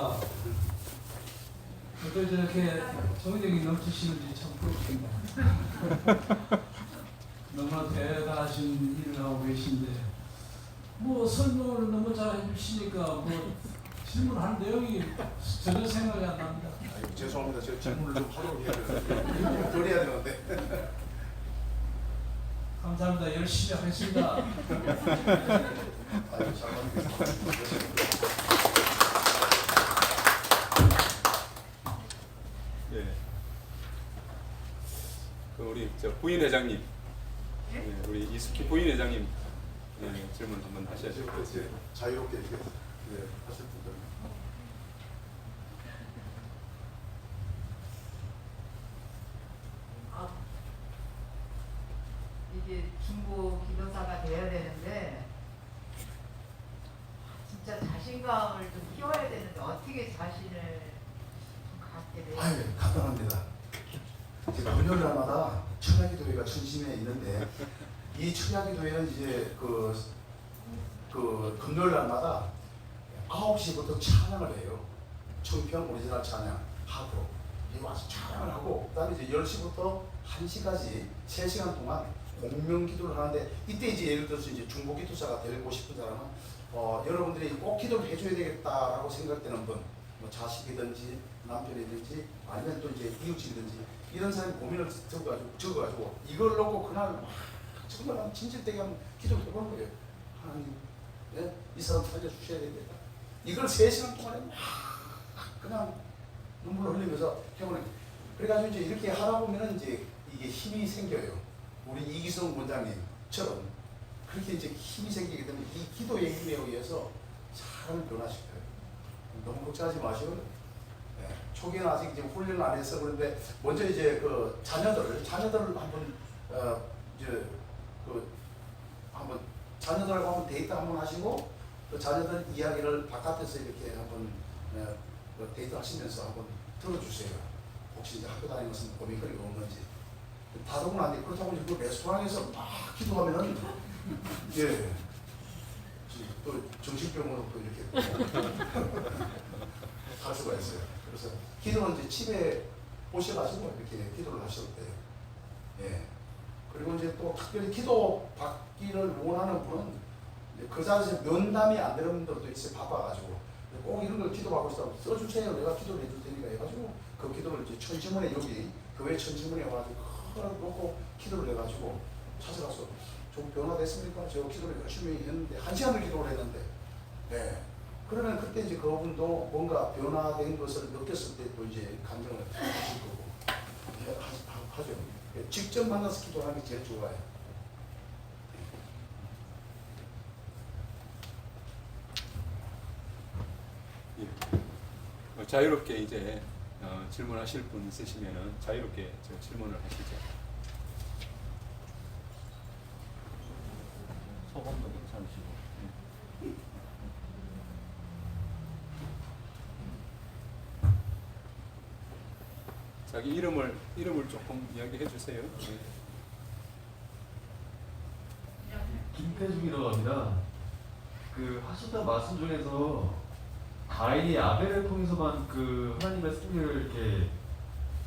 어떻게 저렇게 정력이 넘치시는지 참 부럽습니다. 너무나 대단하신 일을 하고 계신데 뭐 설명을 너무 잘 해주시니까 뭐 질문할 내용이 전혀 생각이 안 납니다. 아이고, 죄송합니다. 제가 질문을 좀 하도록 해야 되는데 덜 해야 되는데. 감사합니다. 열심히 하겠습니다. 아이고, 잘 만들겠습니다. 예. 그 우리 부인 회장님, 우리 이숙희 부인 회장님 질문 한번 하셔야죠. 자유롭게 이렇게 하실 분들. 이제 중보 기도사가 되어야 되는데 진짜 자신감을 좀 키워야 되는데 어떻게 자신을 좀 갖게 돼요? 아유, 간단합니다. 제가 금요일마다 청야기도회가 중심에 있는데 이 청야기도회는 이제 그 금요일날마다 9시부터 찬양을 해요. 청평 오리지널 찬양 하고 여기 와서 찬양을 하고 그다음에 이제 10시부터 1시까지 3시간 동안 공명 기도를 하는데 이때 이제 예를 들어서 이제 중보 기도사가 되고 싶은 사람은 여러분들이 꼭 기도를 해줘야 되겠다라고 생각되는 분, 뭐 자식이든지 남편이든지 아니면 또 이제 이웃이든지 이런 사람이 고민을 적어가지고 이걸 놓고 그날 막 정말 진실되게 한번 기도를 해보는 거예요. 하나님, 네? 이 사람 살려주셔야 됩니다. 이걸 3시간 동안에 막 그냥 눈물을 흘리면서 해보는 거예요. 그래가지고 이제 이렇게 하다 보면은 이제 이게 힘이 생겨요. 우리 이기성 원장님처럼 그렇게 이제 힘이 생기게 되면 이 기도의 힘에 의해서 사람을 변화시켜요. 너무 걱정하지 마시고 초기에는 아직 이제 훈련을 안 해서 그런데 먼저 이제 그 자녀들을 한번 이제 한번 자녀들하고 한번 데이트 한번 하시고 그 자녀들 이야기를 바깥에서 이렇게 한번 데이트 하시면서 한번 들어주세요. 혹시 이제 학교 다니면서 고민거리가 없는지. 다독은 안 돼. 그렇다고 이제 그 레스토랑에서 막 기도하면은 예. 또 정신병으로 또 이렇게 갈 수가 있어요. 그래서 기도는 이제 집에 오셔가지고 이렇게 기도를 하셔도 돼요. 예. 그리고 이제 또 특별히 기도 받기를 원하는 분은 그 자리에서 면담이 안 되는 분들도 있어요. 바빠가지고 꼭 이런 걸 기도하고 싶다고 써주세요. 내가 기도를 해줄 테니까 해가지고 그 기도를 이제 천지문에 여기 교회 천지문에 와가지고 크게 놓고 기도를 해가지고 찾아가서 좀 변화됐습니까? 제가 기도를 열심히 했는데 1시간을 기도를 했는데 네. 그러면 그때 이제 그분도 뭔가 변화된 것을 느꼈을 때 또 이제 감정을 하실 거고 하죠. 직접 만나서 기도하는 게 제일 좋아요. 예. 자유롭게 이제 질문하실 분 있으시면은 자유롭게 질문을 하시죠. 소감도 괜찮으시고. 자기 이름을 조금 이야기해 주세요. 네. 김태중이라고 합니다. 그 하셨던 말씀 중에서 가인이 아벨을 통해서만 그 하나님의 승리를 이렇게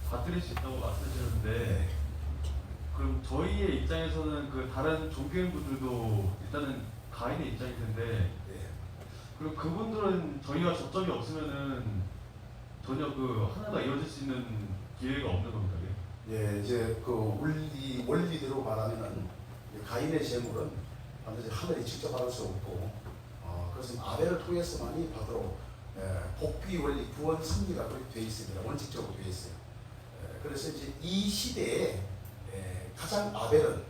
받들일 수 있다고 말씀하셨는데, 그럼 저희의 입장에서는 그 다른 종교인 분들도 일단은 가인의 입장일 텐데, 그리고 그분들은 저희가 접점이 없으면은 전혀 그 하나가 이루어질 수 있는 기회가 없는 겁니다. 예, 이제 그 원리대로 말하면은 가인의 재물은 반드시 하늘이 직접 받을 수 없고, 그것은 아벨을 통해서만이 받도록 복귀 원리, 구원 승리가 그렇게 되어 있습니다. 원칙적으로 되어 있어요. 그래서 이제 이 시대에 가장 아벨은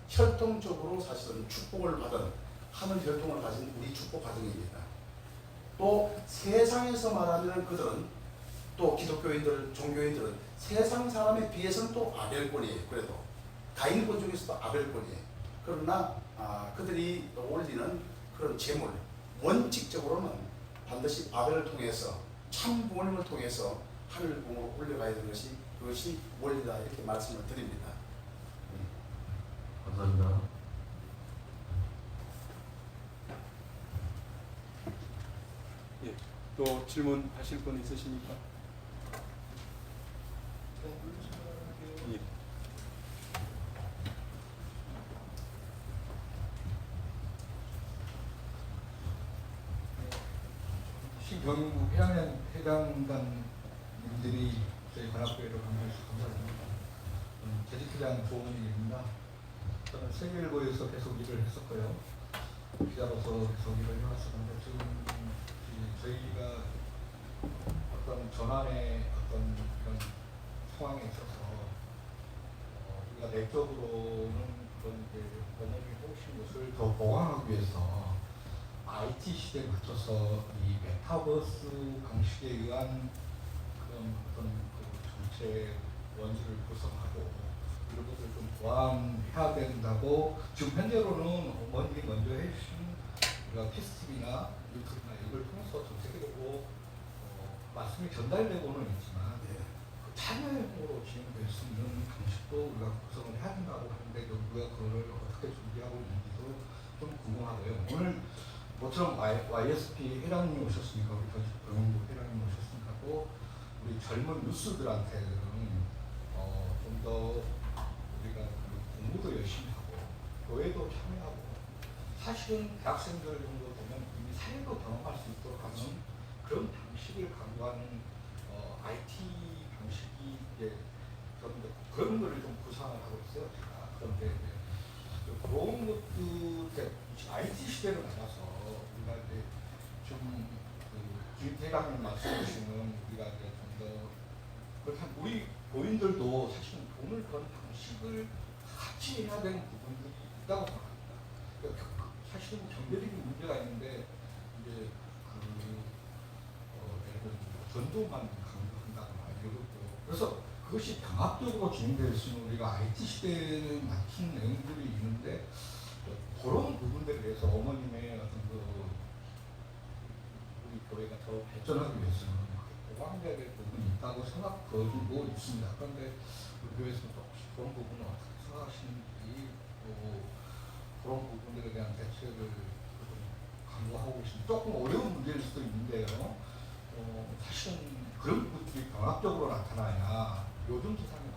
혈통적으로 사실은 축복을 받은 하늘 혈통을 가진 우리 축복 가정입니다. 또 세상에서 말하면 그들은 또 기독교인들, 종교인들은 세상 사람에 비해서는 또 아벨권이에요. 그래도 가인권 중에서도 아벨권이에요. 그러나 그들이 올리는 그런 재물, 원칙적으로는 반드시 아벨을 통해서 참 부모님을 통해서 하늘궁으로 올려가야 되는 것이 그것이 원리다 이렇게 말씀을 드립니다. 감사합니다. 예. 또 질문하실 분 있으십니까? 예. 신경국 회장단님들이 저희 관악교회로 강조해주셔서 감사드립니다. 재직회장 조은익입니다. 저는 세계일보에서 계속 일을 했었고요. 기자로서 계속 일을 해왔었는데 지금 저희가 어떤 전환의 어떤 이런 상황에 있어서 우리가 내적으로는 그런 이제 원어민이 오신 것을 더 보강하기 위해서 IT 시대에 거쳐서 이 메타버스 방식에 의한 그런 어떤 그 정책 원리를 구성하고 이런 것을 좀 보완해야 된다고 지금 현재로는 어머님이 먼저 해주신 우리가 PCTV나 유튜브나 이걸 통해서 전 세계적으로 말씀이 전달되고는 있지만 그 참여형으로 진행될 수 있는 방식도 우리가 구성을 해야 된다고 하는데 우리가 그걸 어떻게 준비하고 있는지도 좀 궁금하고요. 오늘 모처럼 YSP 회장님이 오셨으니까 우리 경영국 회장님이 오셨으니까 또 우리 젊은 뉴스들한테는 좀 더 우리가 공부도 열심히 하고 교회도 참여하고 사실은 대학생들 정도 되면 이미 사회도 경험할 수 있도록 하는 그런 방식을 강구하는 IT 방식이 이제 그런 거를 좀 구상을 하고 있어요. 제가 그런데 그런 것들 IT 시대를 맞아서 우리가 이제 좀 김태강님 말씀하시는 우리가 이제 좀 더 그렇게 우리 교인들도 사실은 돈을 버는 방식을 같이 해야 되는 부분들이 있다고 생각합니다. 사실은 경제적인 문제가 있는데 이제 예를 들어 전도만 강조한다거나 이런 것도 그래서 그것이 병합적으로 진행될 수 있는 우리가 IT 시대에 맞춘 내용들이 있는데 그런 부분들에 대해서 어머님의 어떤 우리 교회가 더 발전하기 위해서는 보완돼야 될 부분이 있다고 생각하고 있습니다. 그런데 우리 교회에서는 혹시 그런 부분을 어떻게 생각하시는지 또 그런 부분들에 대한 대책을 강구하고 있습니다. 조금 어려운 문제일 수도 있는데요. 사실은 그런 것들이 병합적으로 나타나야 요즘 세상에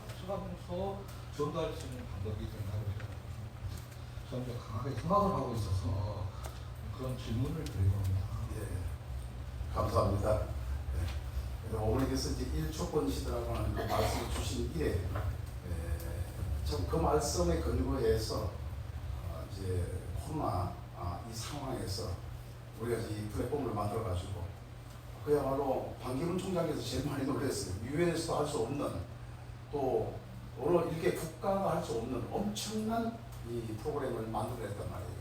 맞춰가면서 전도할 수 있는 방법이 된다고 생각합니다. 저는 좀 강하게 생각을 하고 있어서 그런 질문을 드리고 합니다. 예, 감사합니다. 예. 어머니께서 이제 1초권 시대라고 하는 말씀을 주신 이래 참 그 말씀에 근거해서 이제 코로나 이 상황에서 우리가 이 플랫폼을 만들어 가지고 그야말로 반기문 총장께서 제일 많이 놀랐어요. 유엔에서도 할 수 없는 또 어느 일개 국가가 할 수 없는 엄청난 이 프로그램을 만들어냈단 말이에요.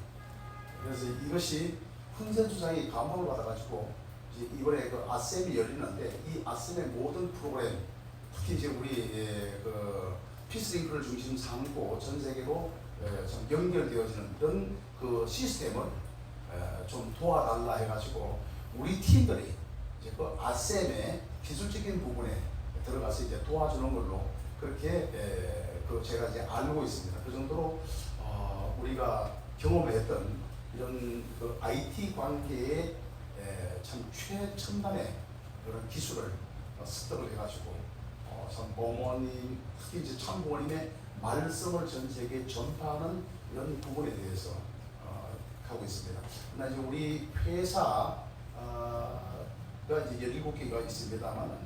그래서 이것이 훈센 주장이 감동을 받아가지고 이번에 그 아셈이 열리는데 이 아셈의 모든 프로그램 특히 이제 우리 그 피스링크를 중심 삼고 전 세계로 좀 연결되어지는 그런 그 시스템을 좀 도와달라 해가지고 우리 팀들이 이제 그 아셈의 기술적인 부분에 들어가서 이제 도와주는 걸로 그렇게 그 제가 이제 알고 있습니다. 그 정도로 우리가 경험했던 이런 그 IT 관계의 참 최첨단의 그런 기술을 습득을 해가지고 참 부모님 특히 이제 참 부모님의 말씀을 전 세계에 전파하는 이런 부분에 대해서 하고 있습니다. 그러나 이제 우리 회사가 이제 17개가 있습니다만은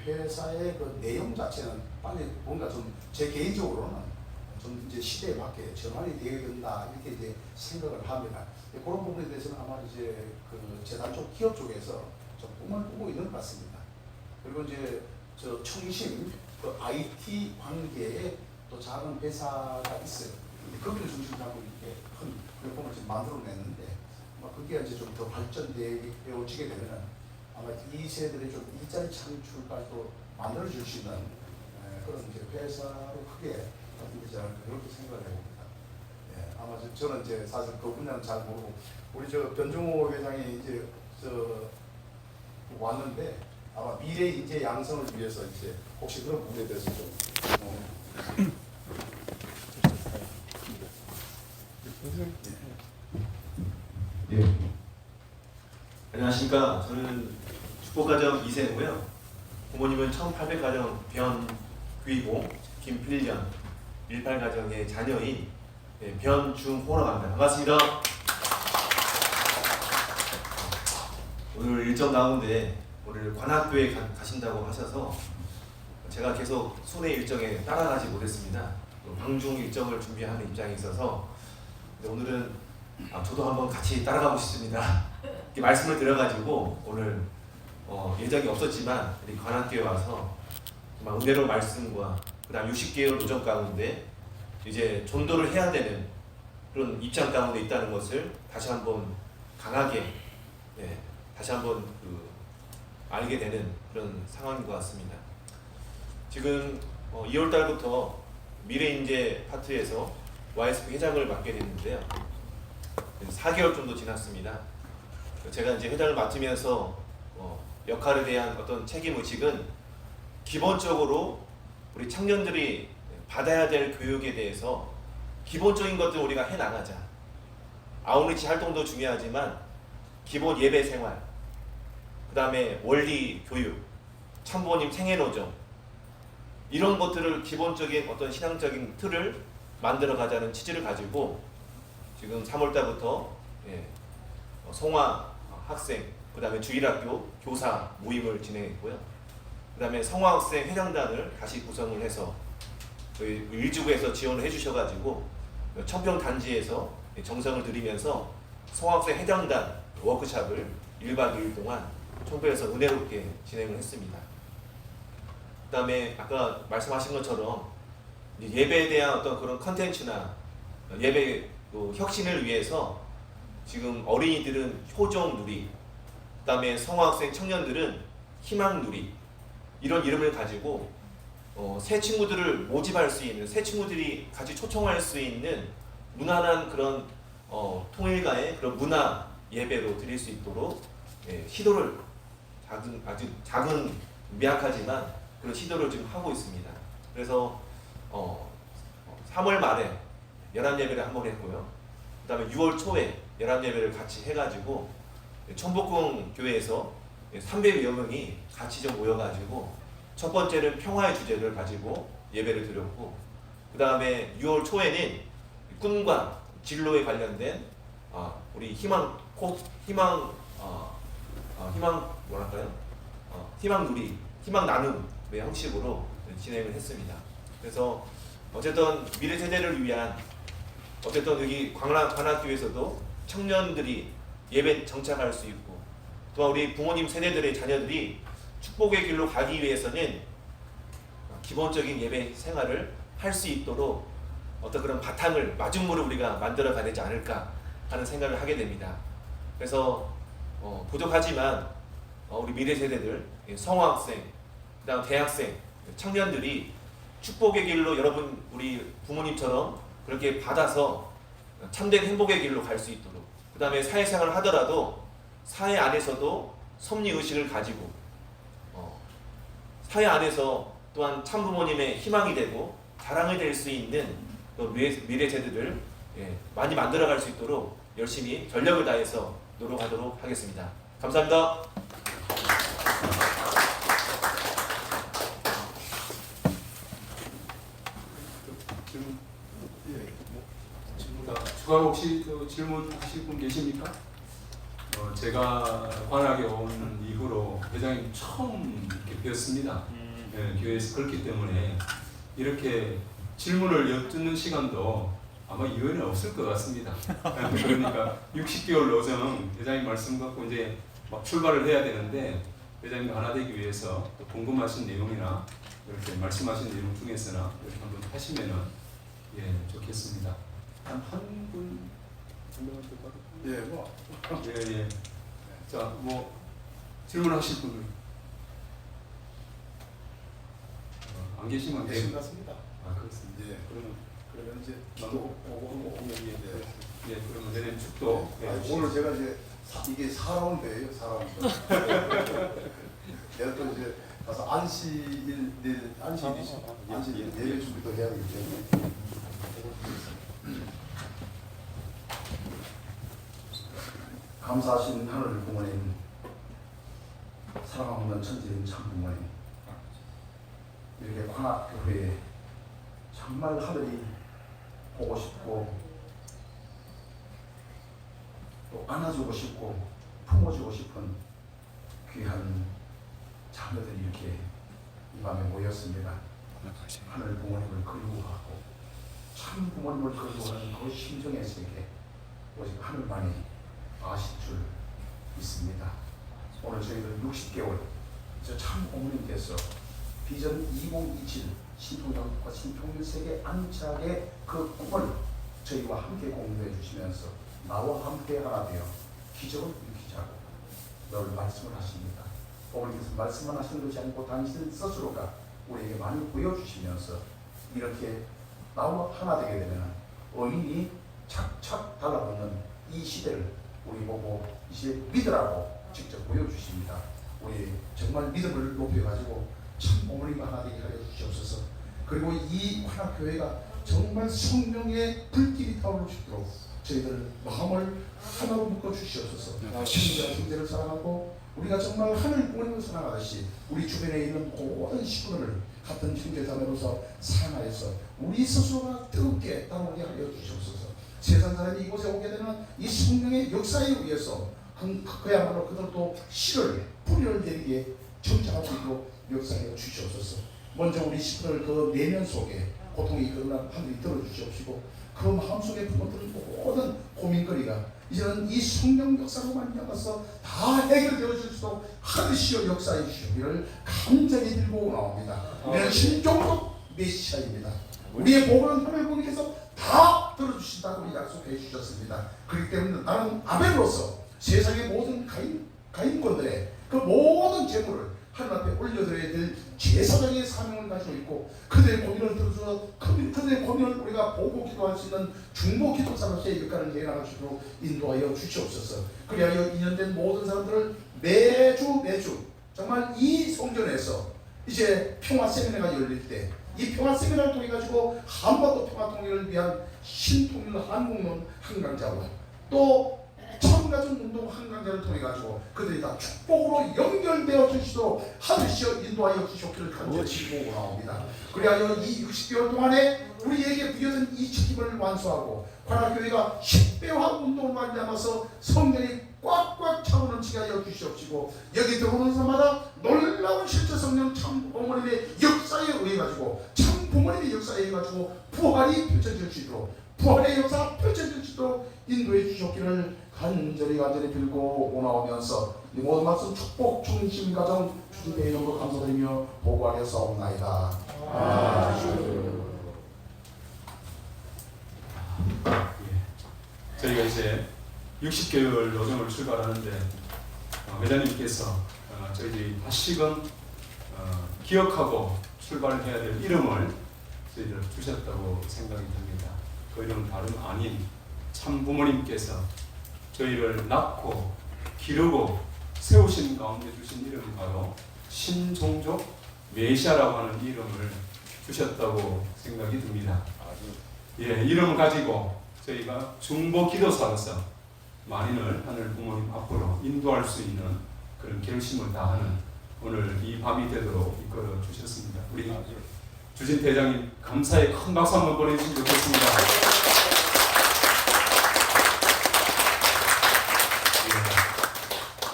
회사의 그 내용 자체는 빨리 뭔가 좀 제 개인적으로는 좀 이제 시대에 맞게 전환이 되어야 된다 이렇게 이제 생각을 합니다. 그런 부분에 대해서는 아마 이제 그 재단 쪽 기업 쪽에서 좀 꿈을 꾸고 있는 것 같습니다. 그리고 이제 저 청심 그 IT 관계에 또 작은 회사가 있어요. 거기를 중심으로 하고 이렇게 큰 플랫폼을 지금 만들어냈는데 그게 이제 좀 더 발전되어지게 되면은 아마 이 세대들의 좀 일자리 창출까지도 만들어줄 수 있는 그런 이제 회사로 크게 되지 않을까 그렇게 생각을 해봅니다. 예, 아마 저는 이제 사실 그 분야는 잘 모르고 우리 저 변종호 회장이 이제 왔는데 아마 미래 인재 양성을 위해서 이제 혹시 그런 부분에 대해서 좀 예. 안녕하십니까. 저는 축복가정 2세고요. 부모님은 1800가정 변귀고 김필련 18가정의 자녀인 변중호라고 합니다. 반갑습니다. 오늘 일정 가운데 오늘 관악교회 가신다고 하셔서 제가 계속 순회 일정에 따라가지 못했습니다. 방중 일정을 준비하는 입장에 있어서 오늘은 저도 한번 같이 따라가고 싶습니다. 이렇게 말씀을 드려가지고 오늘 예정이 없었지만 우리 관악교회 와서 정말 은혜로운 말씀과 그다음 60개월 노정 가운데 이제 전도를 해야 되는 그런 입장 가운데 있다는 것을 다시 한번 강하게 다시 한번 알게 되는 그런 상황인 것 같습니다. 지금 2월 달부터 미래인재 파트에서 YSP 회장을 맡게 됐는데요. 4개월 정도 지났습니다. 제가 이제 회장을 맡으면서 역할에 대한 어떤 책임의식은 기본적으로 우리 청년들이 받아야 될 교육에 대해서 기본적인 것들 우리가 해나가자. 아웃리치 활동도 중요하지만 기본 예배 생활, 그 다음에 원리 교육, 참부모님 생애노정 이런 것들을 기본적인 어떤 신앙적인 틀을 만들어 가자는 취지를 가지고 지금 3월달부터 성화 학생, 그 다음에 주일학교 교사 모임을 진행했고요. 그 다음에 성화학생 회장단을 다시 구성을 해서 저희 일주구에서 지원을 해주셔가지고 천평단지에서 정성을 들이면서 성화학생 회장단 워크숍을 1박 2일 동안 청평에서 은혜롭게 진행을 했습니다. 그 다음에 아까 말씀하신 것처럼 예배에 대한 어떤 그런 컨텐츠나 예배 또 혁신을 위해서 지금 어린이들은 효정 누리, 그다음에 성화학생 청년들은 희망 누리 이런 이름을 가지고 새 친구들을 모집할 수 있는, 새 친구들이 같이 초청할 수 있는 무난한 그런 통일가의 그런 문화 예배로 드릴 수 있도록 시도를 아주 작은 미약하지만 그런 시도를 지금 하고 있습니다. 그래서 3월 말에 열한 예배를 한 번 했고요. 그다음에 6월 초에 열한 예배를 같이 해가지고 천복궁 교회에서 300여 명이 같이 좀 모여가지고 첫 번째는 평화의 주제를 가지고 예배를 드렸고, 그 다음에 6월 초에는 꿈과 진로에 관련된 우리 희망 뭐랄까요? 희망 누리, 희망 나눔의 형식으로 진행을 했습니다. 그래서 어쨌든 미래 세대를 위한 어쨌든 여기 관악교회에서도 청년들이 예배 정착할 수 있고, 또한 우리 부모님 세대들의 자녀들이 축복의 길로 가기 위해서는 기본적인 예배 생활을 할 수 있도록 어떤 그런 바탕을, 마중물을 우리가 만들어 가야 되지 않을까 하는 생각을 하게 됩니다. 그래서 부족하지만 우리 미래 세대들, 성화학생, 그다음 대학생, 청년들이 축복의 길로 여러분 우리 부모님처럼 그렇게 받아서 참된 행복의 길로 갈 수 있도록, 그 다음에 사회생활을 하더라도 사회 안에서도 섭리의식을 가지고 사회 안에서 또한 참부모님의 희망이 되고 자랑이 될 수 있는 또 미래 세대들을 많이 만들어갈 수 있도록 열심히 전력을 다해서 노력하도록 하겠습니다. 감사합니다. 추가 혹시 질문하실 분 계십니까? 제가 관악에 온 이후로 회장님 처음 이렇게 뵀습니다. 교회에서. 그렇기 때문에 이렇게 질문을 엿듣는 시간도 아마 이후에는 없을 것 같습니다. 그러니까 60개월 노정 회장님 말씀 갖고 이제 막 출발을 해야 되는데, 회장님과 하나 되기 위해서 또 궁금하신 내용이나 이렇게 말씀하신 내용 중에서나 이렇게 한번 하시면은 좋겠습니다. 한 분 정도만 더 받을까요? 예. 자, 뭐 질문하실 분들 안 계시면 계신 것 같습니다. 그렇습니다. 예. 그러면 이제 기도 오고 그러면 내년 축도. 오늘 제가 이제 이게 4라운드예요, 4라운드. 내가 또 이제 가서 안식일 예배 준비도 해야 되기 때문에. 감사하신 하늘 부모님, 사랑하는 천지인 참 부모님, 이렇게 관악교회에 정말 하늘이 보고 싶고 또 안아주고 싶고 품어주고 싶은 귀한 자녀들이 이렇게 이 밤에 모였습니다. 하늘 부모님을 그리워하고 참 부모님을 그리워하는 그 심정의 세계, 오직 하늘만이 아실 줄 믿습니다. 오늘 저희들 60개월 참 어머님께서 비전 2027 신통장과 신통일 세계 안착의 그 꿈을 저희와 함께 공유해 주시면서 나와 함께 하나 되어 기적을 일으키자고 늘 말씀을 하십니다. 어머니께서 말씀만 하시는 것이 아니고 당신 스스로가 우리에게 많이 보여주시면서 이렇게 나와 하나 되게 되면 어인이 착착 달라붙는 이 시대를 우리 보고 이제 믿으라고 직접 보여주십니다. 우리 정말 믿음을 높여가지고 참 어머니가 하나 되게 하여 주시옵소서. 그리고 이 관악교회가 정말 성령의 불길이 타오를 수 있도록 저희들 마음을 하나로 묶어 주시옵소서. 친구와 형제를 사랑하고 우리가 정말 하늘 부모님을 사랑하듯이 우리 주변에 있는 모든 식구들을 같은 형제자매로서 사랑하여서 우리 스스로가 뜨겁게 따라오게 하여 주시옵소서. 세상 사람이 이곳에 오게 되면 이 성령의 역사에 의해서 그야말로 그들도 씨를 뿌리를 내리게 정착할 수 있도록 역사해 주시옵소서. 먼저 우리 식구들 그 내면 속에 고통이 그러나 하늘이 들어주시옵시고 그 마음속에 품어드는 모든 고민거리가 이제는 이 성령 역사로 만나서 다 해결되어 줄 수 있도록 하듯이여 역사해 주시기를 간절히 들고 나옵니다. 우리는 신종적 메시아입니다. 우리의 복은 하늘 분께서 다 다 들어주신다고 약속해 주셨습니다. 그렇기 때문에 나는 아벨로서 세상의 모든 가인권들의 그 모든 재물을 하나님 앞에 올려드려야 될 제사장의 사명을 가지고 있고, 그들의 고민을 들어주어 그들의 고민을 우리가 보고 기도할 수 있는 중보 기도사로서의 역할을 해나갈 수 있도록 인도하여 주시옵소서. 그리하여 인연된 모든 사람들을 매주 정말 이 성전에서 이제 평화 세미나가 열릴 때 이 평화 세미나를 통해 가지고 한반도 평화 통일을 위한 신통일 한국론 한강자와 또 참가전 운동 한강자를 통해 가지고 그들이 다 축복으로 연결되어 주시도록 하늘시여 인도하여 주시옵기를 간절히 기도하고 나옵니다. 그리하여 이 60개월 동안에 우리에게 부여진 이 책임을 완수하고 관악교회가 10배화 운동을 말미암아서 성전이 꽉꽉 차오는 지게 하여 주시옵시고, 여기 들어오는 사람마다 놀라운 실제 성령 참 부모님의 역사에 의해 가지고 참 부모님의 역사에 의해 가지고 부활이 펼쳐질 수 있도록, 부활의 역사가 펼쳐질 수 있도록 인도해 주시옵기를 간절히 빌고 오나오면서 이 모든 말씀 축복 중심 가정 주님의 이름으로 감사드리며 보고하여 싸움나이다. 저희가 이제 60개월 여정을 출발하는데 회장님께서 저희들이 다시금 기억하고 출발을 해야 될 이름을 저희들 주셨다고 생각이 듭니다. 그 이름은 다름 아닌 참 부모님께서 저희를 낳고 기르고 세우신 가운데 주신 이름이 바로 신종족 메시아라고 하는 이름을 주셨다고 생각이 듭니다. 이름을 가지고 저희가 중보 기도사로서 만인을 하늘 부모님 앞으로 인도할 수 있는 그런 결심을 다하는 오늘 이 밤이 되도록 이끌어 주셨습니다. 우리 주진 대장님 감사의 큰 박수 한번 보내주시면 좋겠습니다.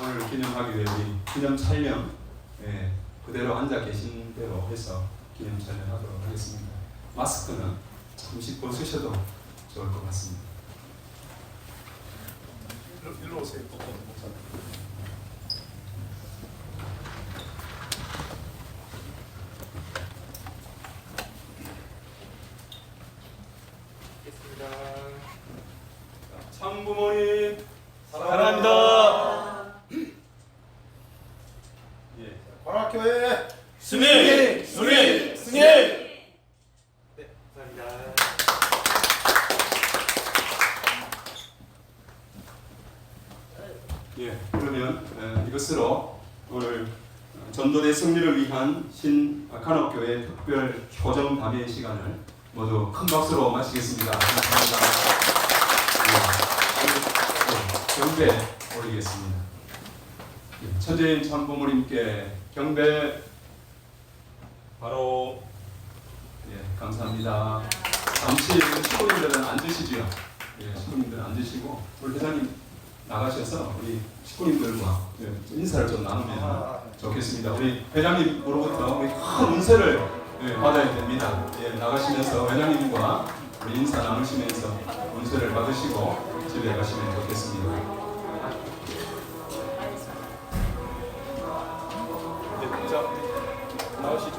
오늘 기념하기 위해 우리 기념 촬영 그대로 앉아 계신 대로 해서 기념 촬영하도록 하겠습니다. 마스크는 잠시 벗으셔도 좋을 것 같습니다. 일로 오세요. 참 부모님 사랑합니다. 관악교회 승리! 그러면 이것으로 오늘 전도대 승리를 위한 신간업교회 특별 효정 담회 시간을 모두 큰 박수로 마치겠습니다. 감사합니다. 경배 올리겠습니다. 천재인 참부모님께 경배. 바로 감사합니다. 잠시 식구님들은 앉으시죠. 식구님들은 앉으시고 우리 회장님 나가셔서 우리 식구님들과 인사를 좀 나누면 좋겠습니다. 우리 회장님으로부터 우리 큰 운세를 받아야 됩니다. 나가시면서 회장님과 우리 인사 나누시면서 운세를 받으시고 집에 가시면 좋겠습니다. 자, 나오시죠.